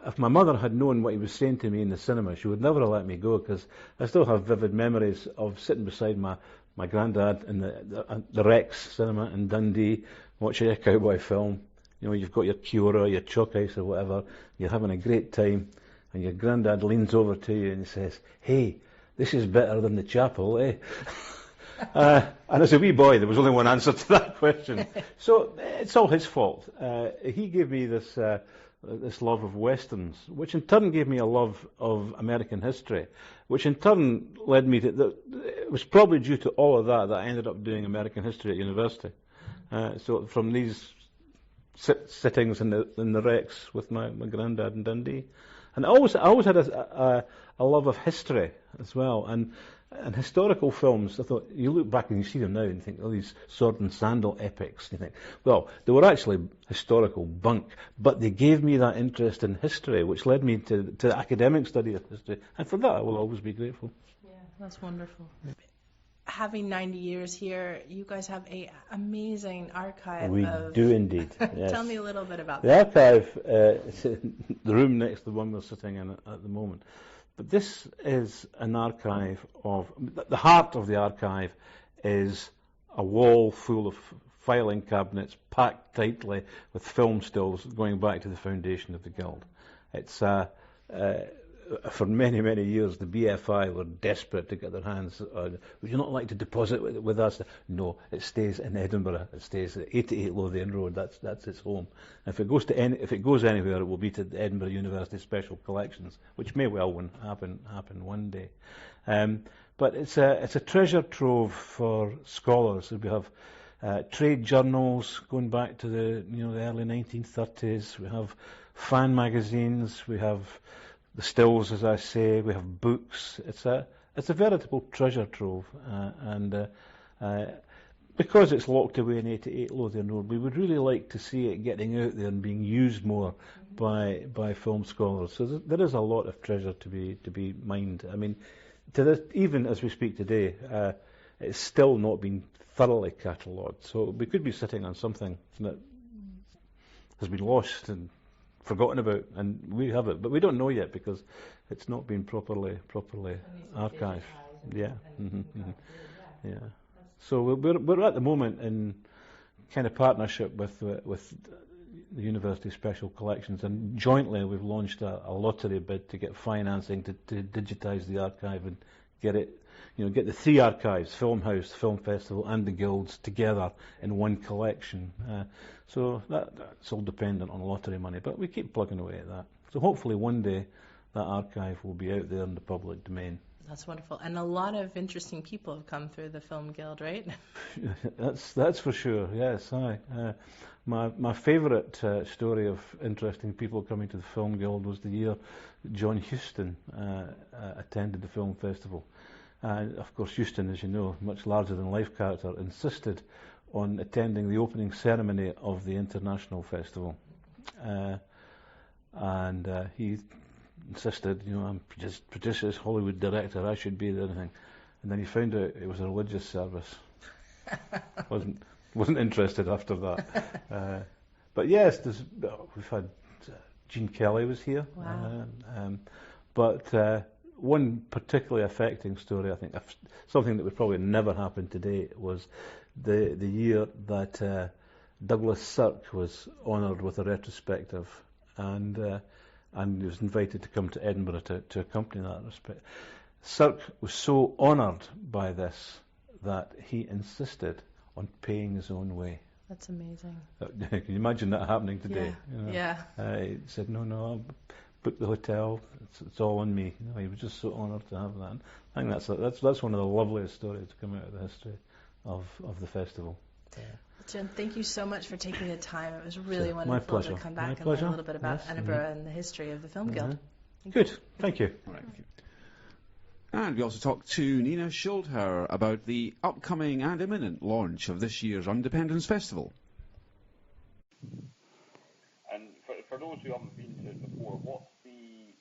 if my mother had known what he was saying to me in the cinema, she would never have let me go, because I still have vivid memories of sitting beside my granddad in the Rex cinema in Dundee, watching a cowboy film. You've got your Cura, your chalk ice or whatever, you're having a great time, and your granddad leans over to you and he says, "Hey, this is better than the chapel, eh?" And as a wee boy, there was only one answer to that question. So it's all his fault. He gave me this love of westerns, which in turn gave me a love of American history, which in turn led me to... It was probably due to all of that I ended up doing American history at university. So from these sittings in the Rex with my granddad in Dundee. And I always had a love of history as well, and historical films. I thought, you look back and you see them now and think, these sword and sandal epics. And you think, well, they were actually historical bunk, but they gave me that interest in history, which led me to the academic study of history, and for that I will always be grateful. Yeah, that's wonderful. Having 90 years here, you guys have an amazing archive. We do indeed. Yes. Tell me a little bit about the that. archive. It's in the room next to the one we're sitting in at the moment. But this is an archive of... The heart of the archive is a wall full of filing cabinets packed tightly with film stills going back to the foundation of the Guild. It's... for many, many years, the BFI were desperate to get their hands on. Would you not like to deposit with us? No, it stays in Edinburgh. It stays at 88 Lothian Road. That's its home. If it goes anywhere, it will be to the Edinburgh University Special Collections, which may well happen one day. But it's a treasure trove for scholars. We have trade journals going back to the early 1930s. We have fan magazines. We have the stills, as I say. We have books. It's a veritable treasure trove, and because it's locked away in 88 Lothian Road, we would really like to see it getting out there and being used more by film scholars. So there is a lot of treasure to be mined. I mean, even as we speak today, it's still not been thoroughly catalogued. So we could be sitting on something that has been lost and forgotten about, and we have it, but we don't know yet because it's not been properly archived. Yeah. Yeah. So we're at the moment in kind of partnership with the University Special Collections, and jointly we've launched a lottery bid to get financing to digitise the archive and get it, get the three archives, Film House, Film Festival and the Guilds together in one collection. So that's all dependent on lottery money, but we keep plugging away at that. So hopefully one day that archive will be out there in the public domain. That's wonderful. And a lot of interesting people have come through the Film Guild, right? That's for sure, yes. My favourite story of interesting people coming to the Film Guild was the year John Huston attended the film festival. Of course, Huston, as you know, much larger than life character, insisted on attending the opening ceremony of the international festival. And he insisted, I'm just prodigious Hollywood director, I should be there. And then he found out it was a religious service. wasn't interested after that. But yes, we've had Gene Kelly was here. Wow. But one particularly affecting story, I think, something that would probably never happen today, was the year that Douglas Sirk was honoured with a retrospective, and he was invited to come to Edinburgh to accompany that respect. Sirk was so honoured by this that he insisted on paying his own way. That's amazing. Can you imagine that happening today? Yeah. He said, no, I'll book the hotel. It's all on me. He was just so honoured to have that. I think that's one of the loveliest stories to come out of the history of the festival. Jim, thank you so much for taking the time. It was really wonderful to come back and learn a little bit about Edinburgh and the history of the Film Guild. Good, thank you. All right, thank you. And we also talked to Nina Schildhauer about the upcoming and imminent launch of this year's UnDependence Festival. And for those who haven't been to it before, what's the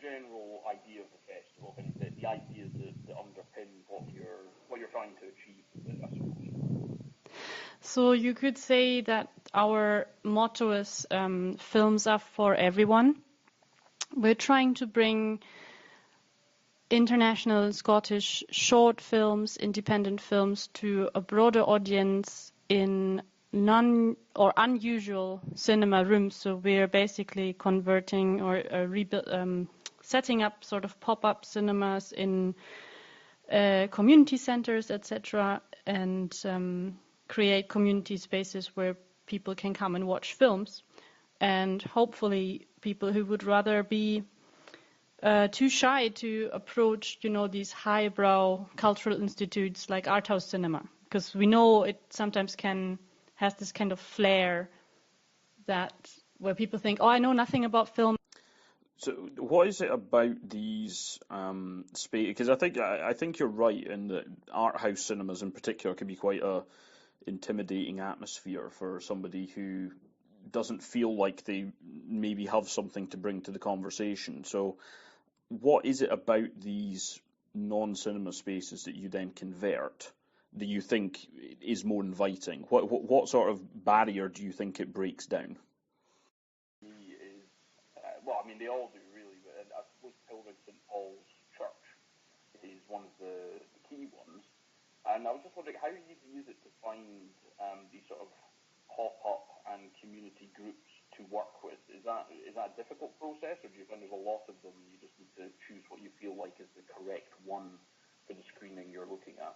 general idea of the festival? And the ideas that underpin what you're trying to achieve, I suppose. So you could say that our motto is films are for everyone. We're trying to bring international Scottish short films, independent films to a broader audience in non or unusual cinema rooms. So we're basically converting or setting up sort of pop-up cinemas in community centers, etc., and create community spaces where people can come and watch films. And hopefully people who would rather be too shy to approach, these highbrow cultural institutes like art house cinema, because we know it sometimes has this kind of flair where people think, I know nothing about film. So, what is it about these spaces? Because I think you're right in that art house cinemas in particular can be quite a intimidating atmosphere for somebody who doesn't feel like they maybe have something to bring to the conversation. So, what is it about these non-cinema spaces that you then convert that you think is more inviting? What sort of barrier do you think it breaks down? They all do really, but I suppose Pilgrim St Paul's Church is one of the key ones. And I was just wondering how easy is it to find these sort of pop-up and community groups to work with? Is that a difficult process, or do you find there's a lot of them and you just need to choose what you feel like is the correct one for the screening you're looking at?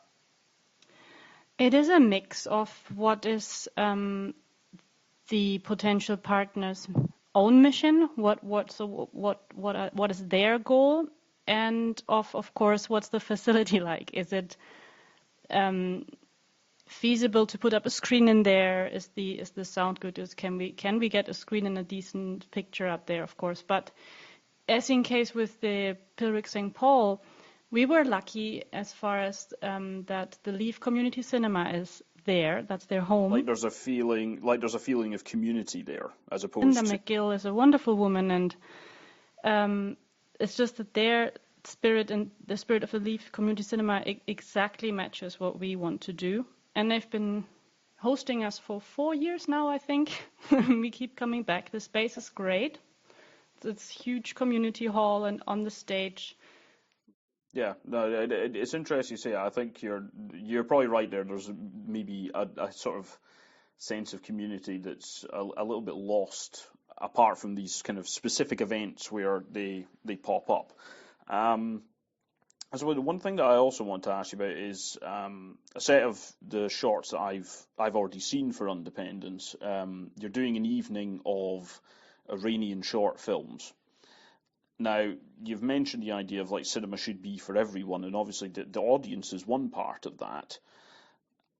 It is a mix of what is the potential partner's own mission, what is their goal, and of course what's the facility like? Is it feasible to put up a screen in there? Is the sound good? Can we get a screen and a decent picture up there? Of course, but as in case with the Pilgrim St. Paul, we were lucky as far as that the Leaf Community Cinema is there. That's their home. Like there's a feeling of community there, as opposed Linda to... McGill is a wonderful woman, and it's just that spirit and the spirit of the Leaf community cinema exactly matches what we want to do. And they've been hosting us for 4 years now, I think. We keep coming back. The space is great. It's huge community hall, and on the stage. Yeah, no, it's interesting you say. I think you're probably right there. There's maybe a sort of sense of community that's a little bit lost, apart from these kind of specific events where they pop up. So the one thing that I also want to ask you about is a set of the shorts that I've already seen for UnDependence. You're doing an evening of Iranian short films. Now, you've mentioned the idea of like cinema should be for everyone, and obviously the audience is one part of that.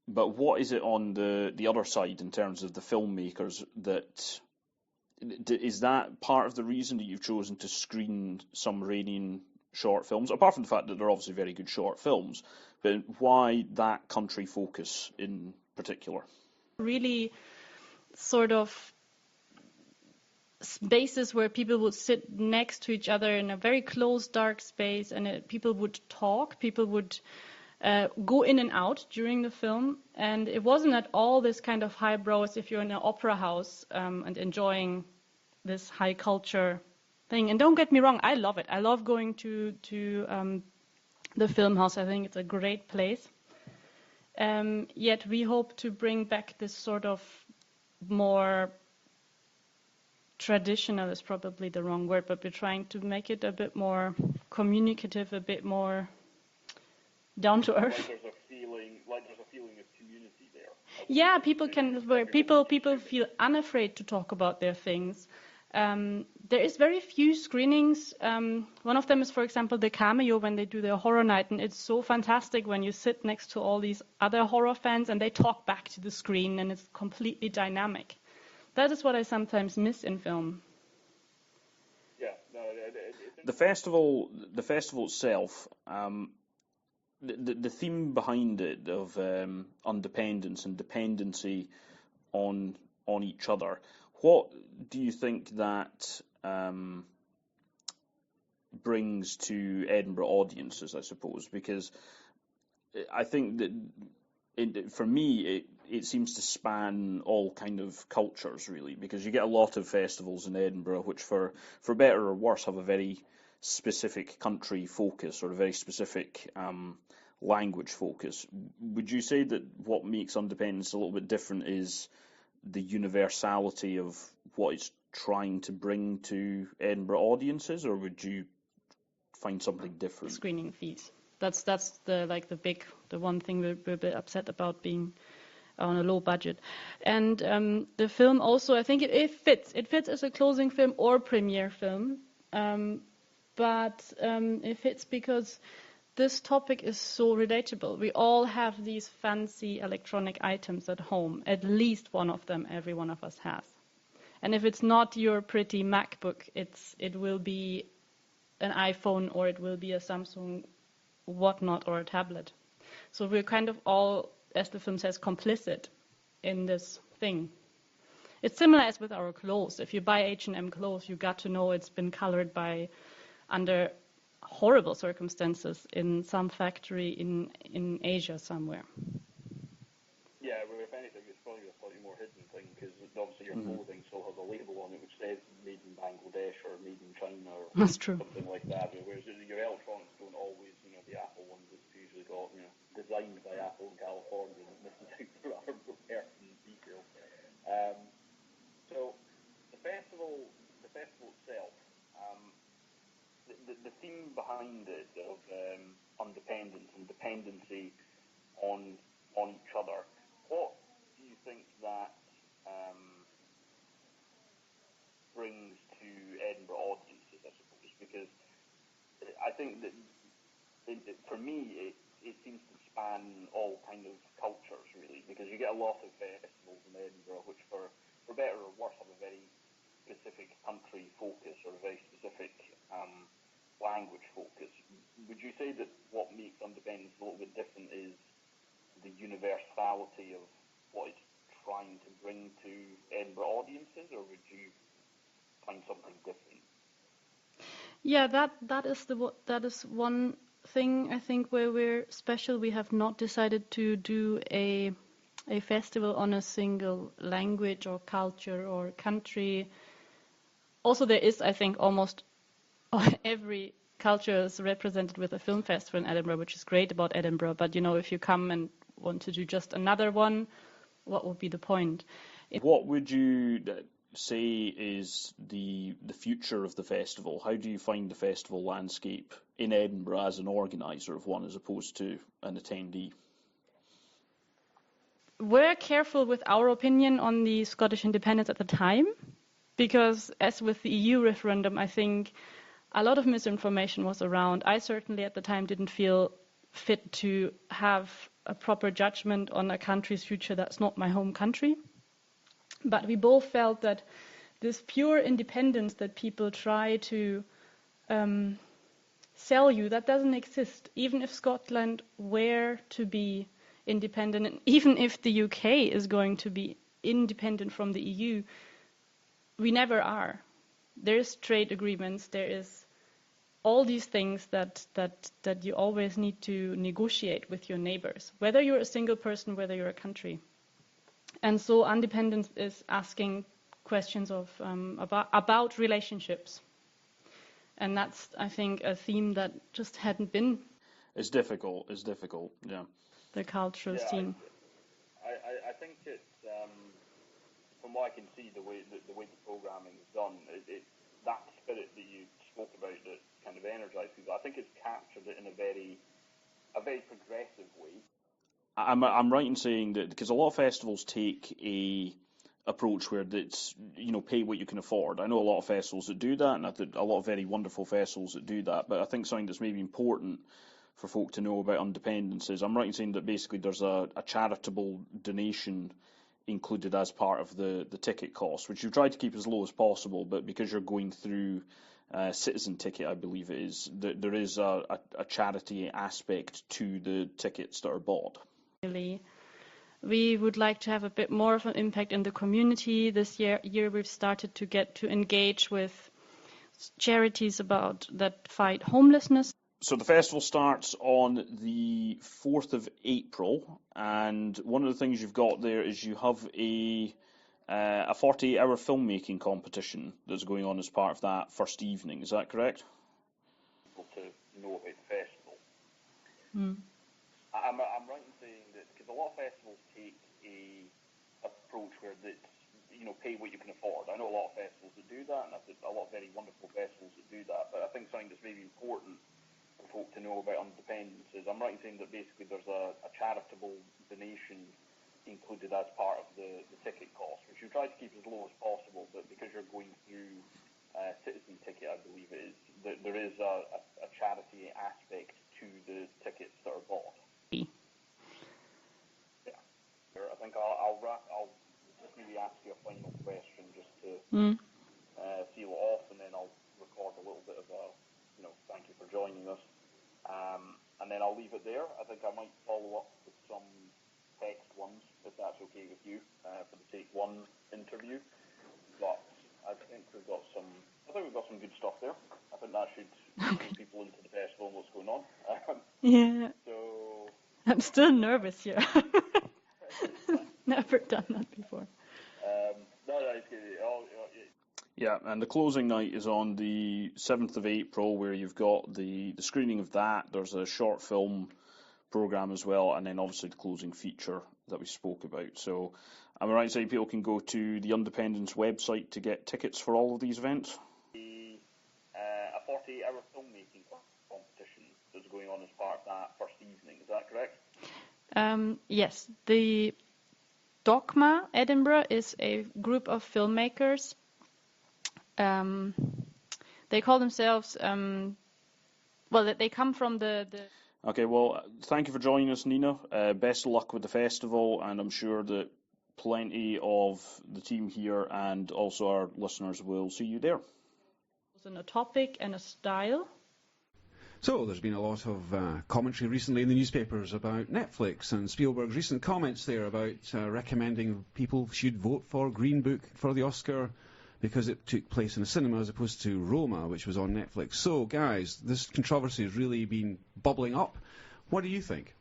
But what is it on the other side in terms of the filmmakers that is that part of the reason that you've chosen to screen some Iranian short films, apart from the fact that they're obviously very good short films, but why that country focus in particular? Really sort of spaces where people would sit next to each other in a very closed, dark space, and people would talk, people would go in and out during the film, and it wasn't at all this kind of highbrow as if you're in an opera house and enjoying this high culture thing. And don't get me wrong, I love it. I love going to the film house. I think it's a great place. Yet we hope to bring back this sort of more traditional is probably the wrong word, but we're trying to make it a bit more communicative, a bit more down to earth. Like there's a feeling of community there. Yeah, people feel unafraid to talk about their things. There is very few screenings. One of them is, for example, the Cameo when they do their horror night, and it's so fantastic when you sit next to all these other horror fans and they talk back to the screen, and it's completely dynamic. That is what I sometimes miss in film. Yeah, no, the festival itself. The theme behind it of UnDependence and dependency on each other. What do you think that brings to Edinburgh audiences, I suppose? Because I think that for me it seems to span all kind of cultures, really, because you get a lot of festivals in Edinburgh which, for better or worse, have a very specific country focus or a very specific language focus. Would you say that what makes UnDependence a little bit different is the universality of what it's trying to bring to Edinburgh audiences, or would you find something different? Screening fees. That's the one thing we're a bit upset about, being on a low budget. And the film also, I think it fits. It fits as a closing film or premiere film, but it fits because this topic is so relatable. We all have these fancy electronic items at home. At least one of them every one of us has. And if it's not your pretty MacBook, it will be an iPhone, or it will be a Samsung whatnot, or a tablet. So we're kind of all, as the film says, complicit in this thing. It's similar as with our clothes. If you buy H&M clothes, you got to know it's been colored under horrible circumstances in some factory in Asia somewhere. Yeah, well, if anything, it's probably a slightly more hidden thing, because obviously your clothing still has a label on it which says made in Bangladesh or made in China or That's true. something like that. Whereas your electronics don't always, the Apple ones, it's usually got, designed by Apple in California and missing out the rather pertinent details. So the festival itself. The theme behind it of UnDependence and dependency on each other, what do you think that brings to Edinburgh audiences, I suppose? Because I think that for me it seems to span all kind of cultures, really, because you get a lot of festivals in Edinburgh which, for better or worse, have a very specific country focus or a very specific language focus. Would you say that what makes UnDependence a little bit different is the universality of what it's trying to bring to Edinburgh audiences, or would you find something different? Yeah, that is one thing I think where we're special. We have not decided to do a festival on a single language or culture or country. Also, there is, I think, almost every culture is represented with a film festival in Edinburgh, which is great about Edinburgh. But, if you come and want to do just another one, what would be the point? What would you say is the future of the festival? How do you find the festival landscape in Edinburgh as an organiser of one as opposed to an attendee? We're careful with our opinion on the Scottish independence at the time, because as with the EU referendum, I think a lot of misinformation was around. I certainly at the time didn't feel fit to have a proper judgment on a country's future that's not my home country. But we both felt that this pure independence that people try to sell you, that doesn't exist. Even if Scotland were to be independent, and even if the UK is going to be independent from the EU, we never are. There's trade agreements, there is all these things that you always need to negotiate with your neighbors, whether you're a single person, whether you're a country. And so UnDependence is asking questions of about relationships. And that's, I think, a theme that just hadn't been. It's difficult, yeah. The cultural scene. I think it's, from what I can see, the way the programming is done, it that spirit that you spoke about that kind of energized people, I think it's captured it in a very progressive way. I'm right in saying that because a lot of festivals take a approach where it's, pay what you can afford. I know a lot of festivals that do that, and I think a lot of very wonderful festivals that do that, but I think something that's maybe important for folk to know about UnDependence is, I'm right in saying that basically there's a charitable donation included as part of the ticket cost, which you've tried to keep as low as possible, but because you're going through citizen ticket, I believe it is, there is a charity aspect to the tickets that are bought. We would like to have a bit more of an impact in the community. This year we've started to get to engage with charities that fight homelessness. So the festival starts on the 4th of April, and one of the things you've got there is you have a 48-hour filmmaking competition that's going on as part of that first evening. Is that correct? People to know about the festival. Mm. I'm right in saying that because a lot of festivals take a approach where it's, pay what you can afford. I know a lot of festivals that do that, and I've a lot of very wonderful festivals that do that, but I think something that's maybe important for folk to know about UnDependence is, I'm right in saying that basically there's a charitable donation included as part of the ticket cost, which you try to keep as low as possible, but because you're going through citizen ticket, I believe it is, there is a charity aspect to the tickets that are bought. Yeah. I think I'll just maybe ask you a final question just to seal it off, and then I'll record a little bit of thank you for joining us. And then I'll leave it there. I think I might follow up with some text ones, if that's okay with you, for the Take One interview. But I think we've got some good stuff there. I think that should bring people into the festival and what's going on. Yeah. So I'm still nervous here. Never done that before. No, it's good. Yeah, and the closing night is on the 7th of April, where you've got the screening of that. There's a short film programme as well, and then obviously the closing feature that we spoke about. So am I right in saying people can go to the UnDependence website to get tickets for all of these events? A 48-hour filmmaking competition that's going on as part of that first evening, is that correct? Yes, the Dogma Edinburgh is a group of filmmakers. They call themselves, they come from the... Okay, well, thank you for joining us, Nina. Best of luck with the festival, and I'm sure that plenty of the team here and also our listeners will see you there. In a topic and a style. So there's been a lot of commentary recently in the newspapers about Netflix, and Spielberg's recent comments there about recommending people should vote for Green Book for the Oscar because it took place in a cinema as opposed to Roma, which was on Netflix. So, guys, this controversy has really been bubbling up. What do you think?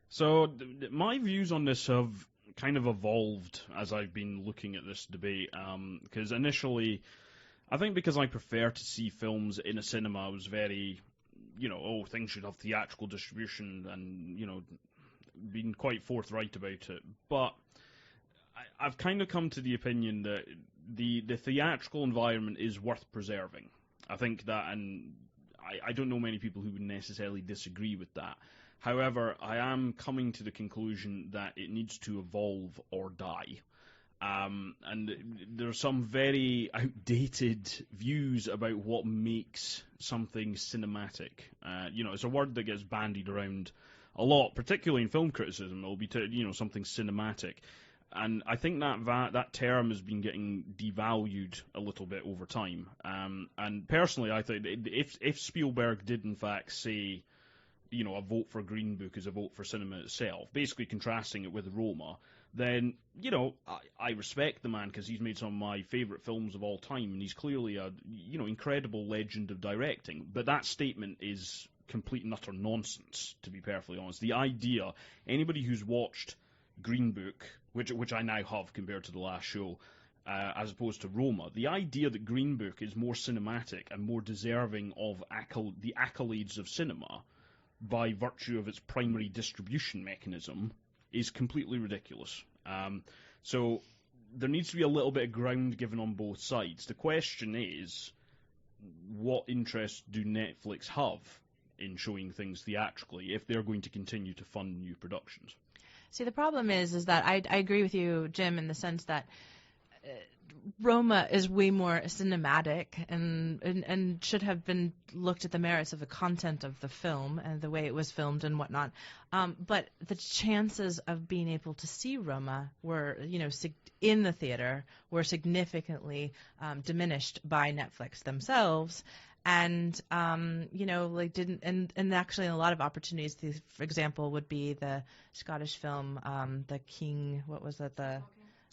So, my views on this have kind of evolved as I've been looking at this debate, because initially, I think because I prefer to see films in a cinema, I was very, things should have theatrical distribution and, being quite forthright about it. But I've kind of come to the opinion that the theatrical environment is worth preserving. I think that, and I don't know many people who would necessarily disagree with that. However, I am coming to the conclusion that it needs to evolve or die. And there's some very outdated views about what makes something cinematic. It's a word that gets bandied around a lot, particularly in film criticism. It'll be something cinematic. And I think that term has been getting devalued a little bit over time. And personally, I think if Spielberg did in fact say, a vote for Green Book is a vote for cinema itself, basically contrasting it with Roma, then, I respect the man because he's made some of my favourite films of all time, and he's clearly a, incredible legend of directing. But that statement is complete and utter nonsense, to be perfectly honest. The idea, anybody who's watched Green Book, which I now have compared to the last show, as opposed to Roma, the idea that Green Book is more cinematic and more deserving of the accolades of cinema by virtue of its primary distribution mechanism is completely ridiculous. So there needs to be a little bit of ground given on both sides. The question is, what interest do Netflix have in showing things theatrically if they're going to continue to fund new productions? See, the problem is that I agree with you, Jim, in the sense that Roma is way more cinematic and should have been looked at the merits of the content of the film and the way it was filmed and whatnot. But the chances of being able to see Roma were, in the theater were significantly diminished by Netflix themselves. And and actually a lot of opportunities, for example, would be the Scottish film, The King, what was it, the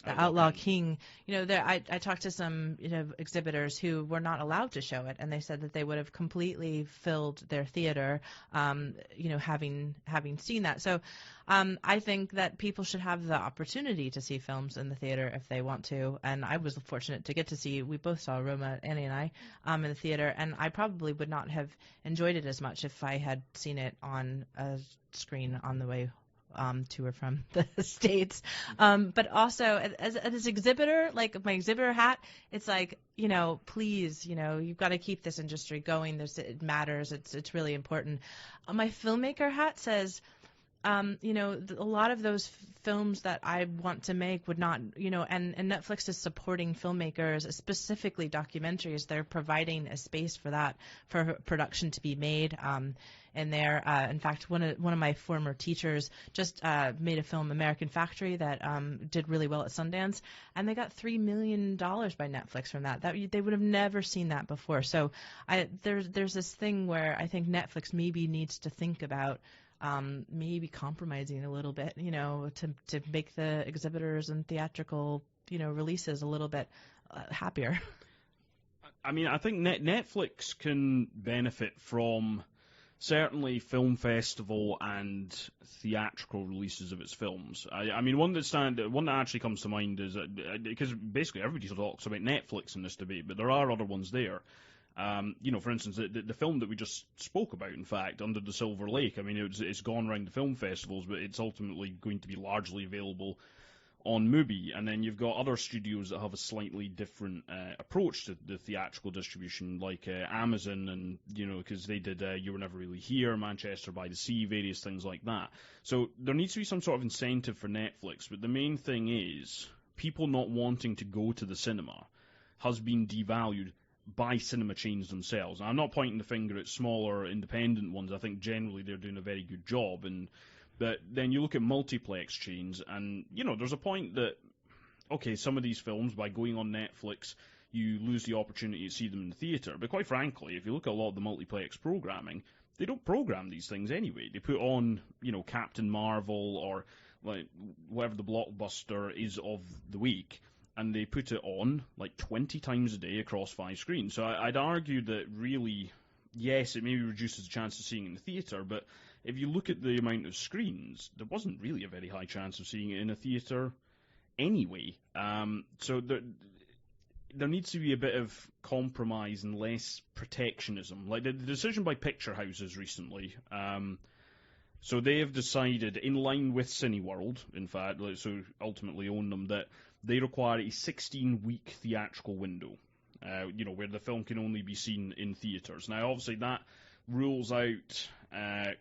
Outlaw King. I talked to some exhibitors who were not allowed to show it, and they said that they would have completely filled their theater, having seen that. So I think that people should have the opportunity to see films in the theater if they want to. And I was fortunate to get to see. We both saw Roma, Annie and I, in the theater, and I probably would not have enjoyed it as much if I had seen it on a screen on the way to or from the States. But also, as an exhibitor, like my exhibitor hat, it's like, please, you've got to keep this industry going. It matters. It's really important. My filmmaker hat says, a lot of those films that I want to make would not, and Netflix is supporting filmmakers, specifically documentaries. They're providing a space for that, for production to be made. In there, in fact, one of my former teachers just made a film, American Factory, that did really well at Sundance, and they got $3 million by Netflix from that. They would have never seen that before. So there's this thing where I think Netflix maybe needs to think about maybe compromising a little bit, to make the exhibitors and theatrical, releases a little bit happier. I mean, I think Netflix can benefit from certainly film festival and theatrical releases of its films. I mean, one that actually comes to mind is because basically everybody talks about Netflix in this debate, but there are other ones there. For instance, the film that we just spoke about, in fact, Under the Silver Lake. I mean, it's gone around the film festivals, but it's ultimately going to be largely available on MUBI. And then you've got other studios that have a slightly different approach to the theatrical distribution, like Amazon, and because they did You Were Never Really Here, Manchester by the Sea, various things like that. So there needs to be some sort of incentive for Netflix. But the main thing is people not wanting to go to the cinema has been devalued by cinema chains themselves. And I'm not pointing the finger at smaller independent ones. I think generally they're doing a very good job. But then you look at multiplex chains, and there's a point that, okay, some of these films, by going on Netflix, you lose the opportunity to see them in the theatre. But quite frankly, if you look at a lot of the multiplex programming, they don't program these things anyway. They put on, Captain Marvel or like whatever the blockbuster is of the week, and they put it on like 20 times a day across 5 screens. So I'd argue that really, yes, it maybe reduces the chance of seeing it in the theatre, but if you look at the amount of screens, there wasn't really a very high chance of seeing it in a theatre anyway. So there needs to be a bit of compromise and less protectionism. Like the decision by picture houses recently, so they have decided, in line with Cineworld, in fact, so ultimately own them, that they require a 16-week theatrical window, where the film can only be seen in theatres. Now, obviously, that rules out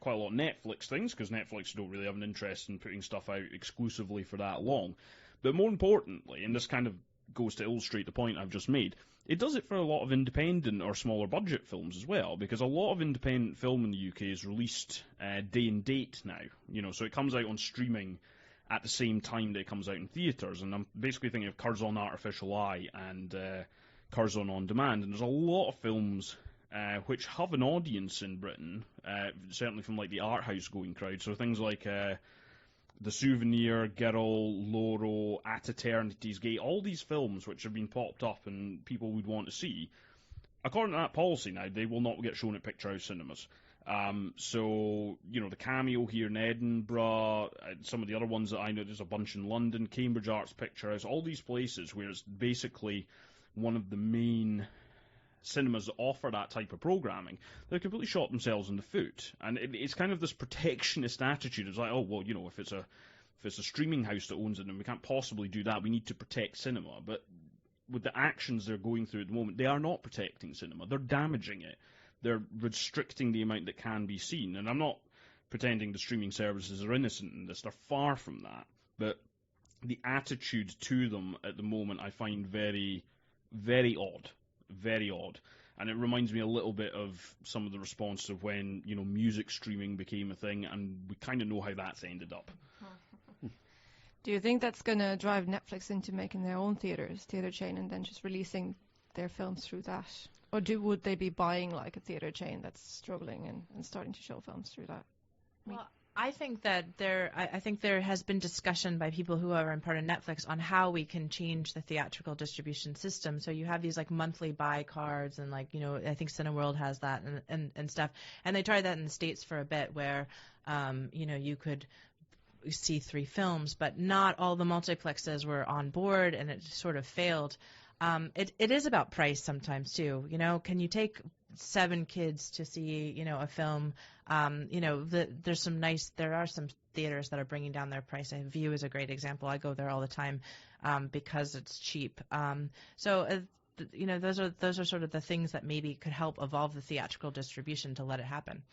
quite a lot of Netflix things, because Netflix don't really have an interest in putting stuff out exclusively for that long. But more importantly, and this kind of goes to illustrate the point I've just made, it does it for a lot of independent or smaller budget films as well, because a lot of independent film in the UK is released day and date now. So it comes out on streaming at the same time that it comes out in theatres, and I'm basically thinking of Curzon Artificial Eye and Curzon On Demand, and there's a lot of films which have an audience in Britain, certainly from like the art house going crowd, so things like The Souvenir, Girl, Loro, At Eternity's Gate, all these films which have been popped up and people would want to see, according to that policy now, they will not get shown at Picture House cinemas. So, the Cameo here in Edinburgh, some of the other ones that I know, there's a bunch in London, Cambridge Arts Picture House, all these places where it's basically one of the main cinemas that offer that type of programming, they've completely shot themselves in the foot. And it's kind of this protectionist attitude. It's like, oh, well, if it's a streaming house that owns it, then we can't possibly do that. We need to protect cinema. But with the actions they're going through at the moment, they are not protecting cinema. They're damaging it. They're restricting the amount that can be seen. And I'm not pretending the streaming services are innocent in this. They're far from that. But the attitude to them at the moment I find very, very odd. Very odd. And it reminds me a little bit of some of the response of when, music streaming became a thing, and we kind of know how that's ended up. Do you think that's going to drive Netflix into making their own theatre chain, and then just releasing their films through that? Or would they be buying like a theatre chain that's struggling and starting to show films through that? Well, I think that there has been discussion by people who are in part of Netflix on how we can change the theatrical distribution system. So you have these like monthly buy cards, and I think Cineworld has that and stuff. And they tried that in the States for a bit, where you could see 3 films, but not all the multiplexes were on board, and it sort of failed. It is about price sometimes too. Can you take 7 kids to see, a film? There are some theaters that are bringing down their price. View is a great example. I go there all the time because it's cheap. Those are sort of the things that maybe could help evolve the theatrical distribution to let it happen.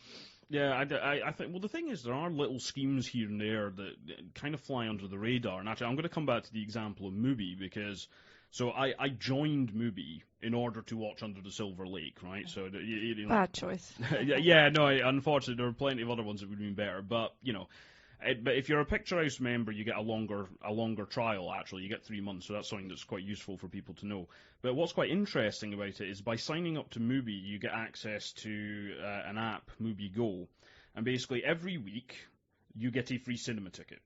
Yeah, I think, well, the thing is, there are little schemes here and there that kind of fly under the radar. And actually, I'm going to come back to the example of MUBI, because so I joined MUBI in order to watch Under the Silver Lake, right? So bad choice. Unfortunately, there are plenty of other ones that would have been better. But but if you're a Picture House member, you get a longer trial. Actually, you get 3 months, so that's something that's quite useful for people to know. But what's quite interesting about it is by signing up to MUBI, you get access to an app, MUBI Go, and basically every week you get a free cinema ticket.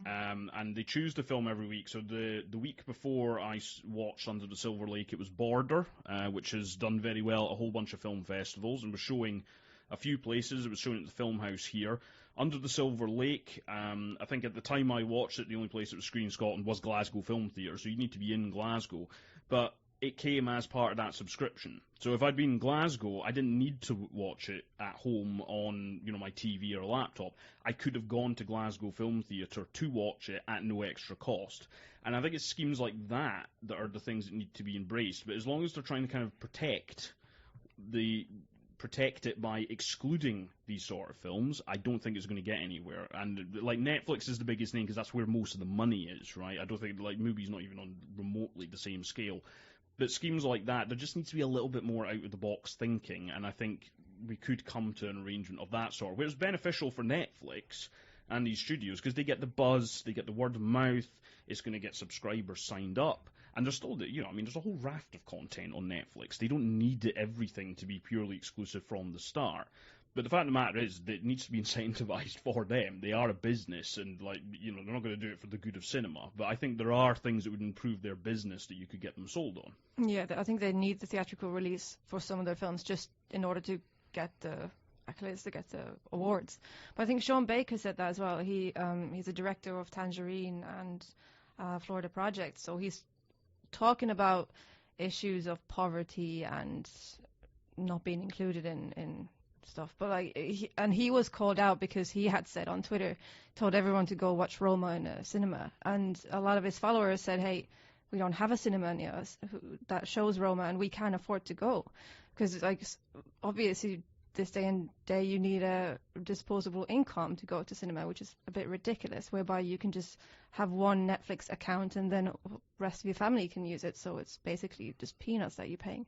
And they choose the film every week. So the week before I watched Under the Silver Lake, it was Border, which has done very well at a whole bunch of film festivals and was showing a few places. It was shown at the Film House here. Under the Silver Lake, I think at the time I watched it, the only place it was screened in Scotland was Glasgow Film Theatre, so you need to be in Glasgow. But it came as part of that subscription. So if I'd been in Glasgow, I didn't need to watch it at home on my TV or laptop. I could have gone to Glasgow Film Theatre to watch it at no extra cost. And I think it's schemes like that that are the things that need to be embraced. But as long as they're trying to kind of protect it by excluding these sort of films, I don't think it's going to get anywhere. And like Netflix is the biggest name because that's where most of the money is, right? I don't think like MUBI's not even on remotely the same scale. But schemes like that, there just needs to be a little bit more out of the box thinking, and I think we could come to an arrangement of that sort, where it's beneficial for Netflix and these studios because they get the buzz, they get the word of mouth, it's going to get subscribers signed up. And there's still, there's a whole raft of content on Netflix. They don't need everything to be purely exclusive from the start. But the fact of the matter is that it needs to be incentivized for them. They are a business, and they're not going to do it for the good of cinema. But I think there are things that would improve their business that you could get them sold on. Yeah, I think they need the theatrical release for some of their films just in order to get the accolades, to get the awards. But I think Sean Baker said that as well. He's a director of Tangerine and Florida Project, so he's talking about issues of poverty and not being included in stuff. But he was called out because he had said on Twitter, told everyone to go watch Roma in a cinema, and a lot of his followers said, hey, we don't have a cinema near us that shows Roma, and we can't afford to go because obviously this day and day you need a disposable income to go to cinema, which is a bit ridiculous, whereby you can just have one Netflix account and then the rest of your family can use it, so it's basically just peanuts that you're paying.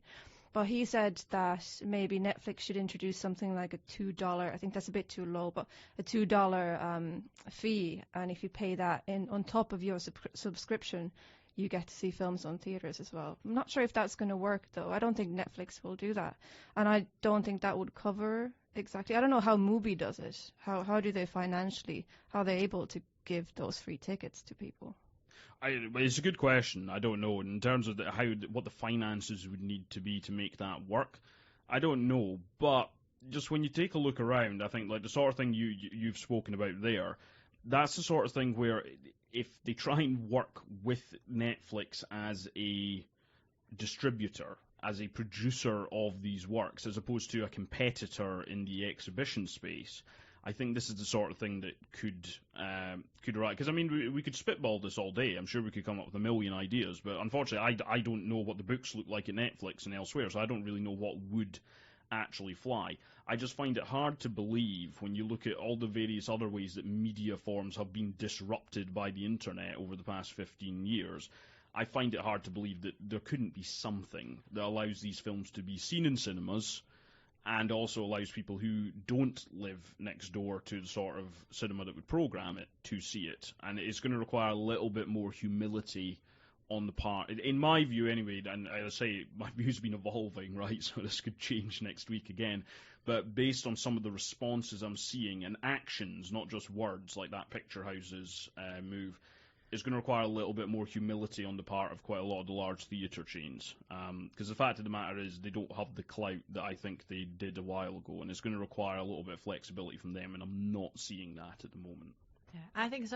But he said that maybe Netflix should introduce something like a $2, I think that's a bit too low, but a $2 fee, and if you pay that on top of your subscription, you get to see films on theaters as well. I'm not sure if that's going to work, though. I don't think Netflix will do that, and I don't think that would cover exactly. I don't know how MUBI does it. How do they financially, how are they able to give those free tickets to people? It's a good question. I don't know. In terms of what the finances would need to be to make that work, I don't know. But just when you take a look around, I think the sort of thing you've spoken about there, that's the sort of thing where if they try and work with Netflix as a distributor, as a producer of these works, as opposed to a competitor in the exhibition space, I think this is the sort of thing that could arise. Because, we could spitball this all day. I'm sure we could come up with a million ideas. But unfortunately, I don't know what the books look like at Netflix and elsewhere, so I don't really know what would actually fly. I just find it hard to believe when you look at all the various other ways that media forms have been disrupted by the internet over the past 15 years. I find it hard to believe that there couldn't be something that allows these films to be seen in cinemas and also allows people who don't live next door to the sort of cinema that would program it to see it. And it's going to require a little bit more humility on the part, in my view anyway, and as I say, my view's been evolving, right, so this could change next week again, but based on some of the responses I'm seeing and actions, not just words like that Picture House's move, it's going to require a little bit more humility on the part of quite a lot of the large theatre chains. Because the fact of the matter is they don't have the clout that I think they did a while ago, and it's going to require a little bit of flexibility from them, and I'm not seeing that at the moment. Yeah, I think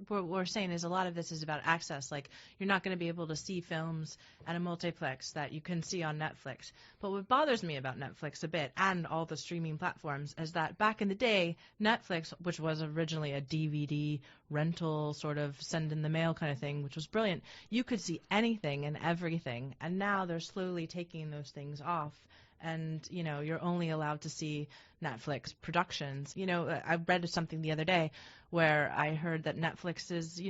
what we're saying is a lot of this is about access. You're not going to be able to see films at a multiplex that you can see on Netflix. But what bothers me about Netflix a bit and all the streaming platforms is that back in the day, Netflix, which was originally a DVD rental sort of send in the mail kind of thing, which was brilliant, you could see anything and everything. And now they're slowly taking those things off. And, you're only allowed to see Netflix productions. I read something the other day where I heard that Netflix is,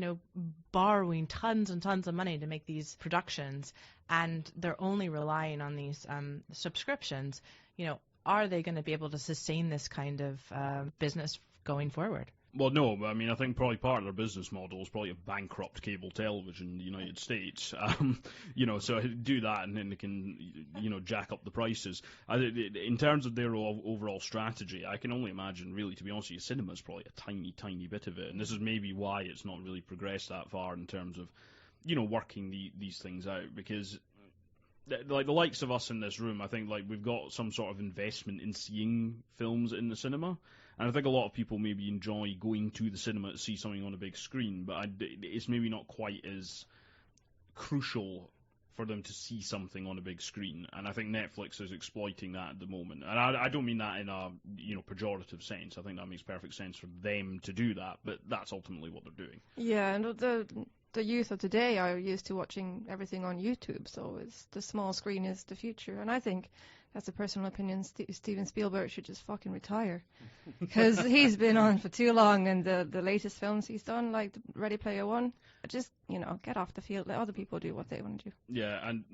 borrowing tons and tons of money to make these productions, and they're only relying on these subscriptions. Are they going to be able to sustain this kind of business going forward? Well, no, but I think probably part of their business model is probably a bankrupt cable television in the United States. So do that and then they can, jack up the prices. In terms of their overall strategy, I can only imagine, really, to be honest with you, cinema is probably a tiny, tiny bit of it. And this is maybe why it's not really progressed that far in terms of, working these things out. Because the likes of us in this room, I think we've got some sort of investment in seeing films in the cinema. And I think a lot of people maybe enjoy going to the cinema to see something on a big screen, but it's maybe not quite as crucial for them to see something on a big screen. And I think Netflix is exploiting that at the moment. And I don't mean that in a pejorative sense. I think that makes perfect sense for them to do that, but that's ultimately what they're doing. Yeah, and the youth of today are used to watching everything on YouTube, so the small screen is the future. And I think, that's a personal opinion, Steven Spielberg should just fucking retire, because he's been on for too long, and the latest films he's done, like Ready Player One, just get off the field, let other people do what they want to do. Yeah, and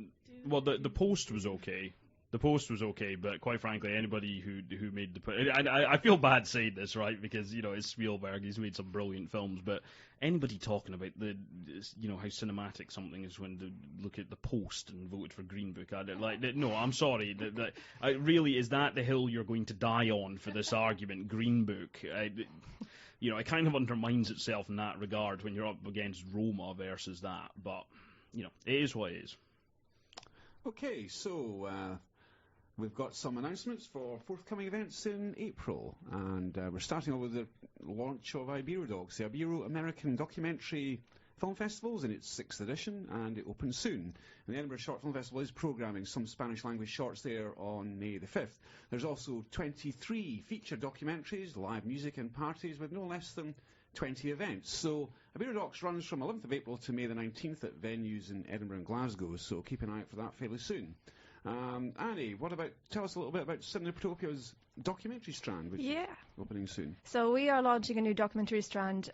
well, the Post was okay. The post was okay, but quite frankly, anybody who made I feel bad saying this, right? Because it's Spielberg, he's made some brilliant films, but anybody talking about how cinematic something is when they look at the post and voted for Green Book, no, I'm sorry, really, is that the hill you're going to die on for this argument? Green Book, it kind of undermines itself in that regard when you're up against Roma versus that, but it is what it is. Okay, so we've got some announcements for forthcoming events in April, and we're starting off with the launch of Ibero-Docs, the Ibero-American Documentary Film Festival, in its 6th edition, and it opens soon. And the Edinburgh Short Film Festival is programming some Spanish-language shorts there on May the 5th. There's also 23 feature documentaries, live music and parties with no less than 20 events. So Ibero-Docs runs from 11th of April to May the 19th at venues in Edinburgh and Glasgow, so keep an eye out for that fairly soon. Annie, tell us a little bit about Cinetopia's documentary strand, which is opening soon. So we are launching a new documentary strand,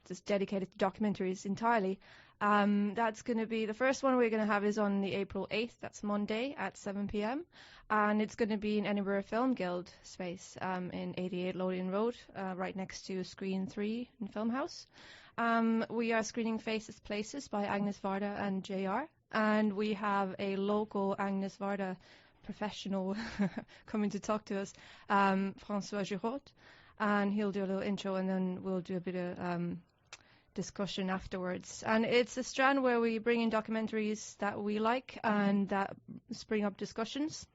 just dedicated to documentaries entirely. That's going to be, the first one we're going to have is on the April 8th, that's Monday at 7 p.m. And it's going to be in Edinburgh Film Guild space in 88 Lothian Road, right next to Screen 3 in Film House. We are screening Faces Places by Agnes Varda and JR. And we have a local Agnes Varda professional coming to talk to us, François Giraud, and he'll do a little intro and then we'll do a bit of discussion afterwards. And it's a strand where we bring in documentaries that we like and that spring up discussions.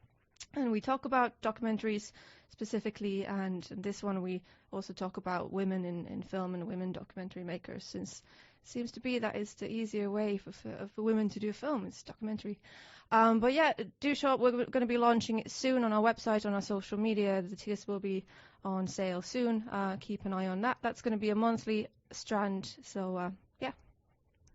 And we talk about documentaries specifically, and in this one we also talk about women in film and women documentary makers, since it seems to be that is the easier way for women to do film, it's documentary. But yeah, do show up. We're going to be launching it soon on our website, on our social media. The tickets will be on sale soon. Keep an eye on that. That's going to be a monthly strand, so yeah.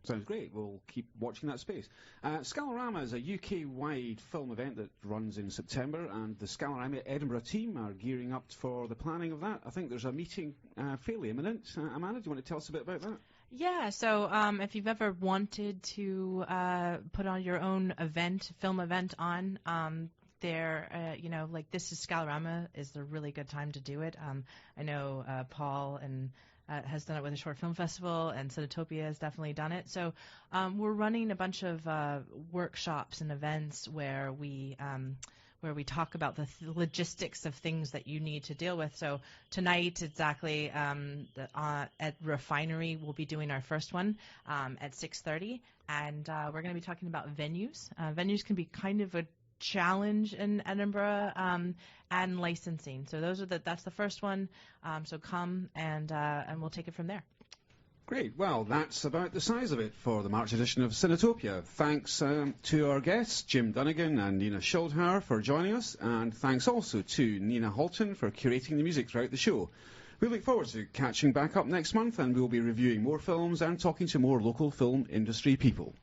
Sounds great. We'll keep watching that space. Scalorama is a UK-wide film event that runs in September, and the Scalorama Edinburgh team are gearing up for the planning of that. I think there's a meeting fairly imminent. Amanda, do you want to tell us a bit about that? Yeah, so if you've ever wanted to put on your own film event on, This Is Scalorama is a really good time to do it. I know Paul and has done it with the Short Film Festival, and Cinetopia has definitely done it. So we're running a bunch of workshops and events where we talk about the logistics of things that you need to deal with. So tonight, exactly, at Refinery, we'll be doing our first one at 6:30, and we're going to be talking about venues. Venues can be kind of a challenge in Edinburgh, and licensing. So that's the first one. So come and we'll take it from there. Great. Well, that's about the size of it for the March edition of Cinetopia. Thanks to our guests, Jim Dunnigan and Nina Schildhauer, for joining us, and thanks also to Nina Halton for curating the music throughout the show. We look forward to catching back up next month, and we'll be reviewing more films and talking to more local film industry people.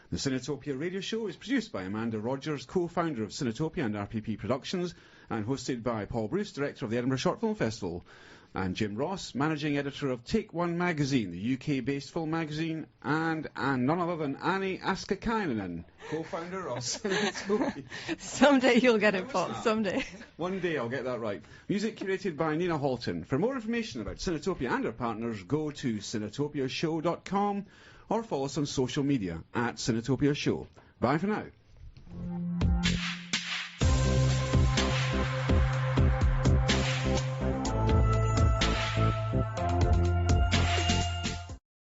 The Cinetopia radio show is produced by Amanda Rogers, co-founder of Cinetopia and RPP Productions, and hosted by Paul Bruce, director of the Edinburgh Short Film Festival, and Jim Ross, managing editor of Take One magazine, the UK-based film magazine, and none other than Anni Asikainen, co-founder of Cinetopia. Someday you'll get it, Paul. Someday. One day I'll get that right. Music curated by Nina Halton. For more information about Cinetopia and our partners, go to cinetopiashow.com or follow us on social media at Cinetopia Show. Bye for now.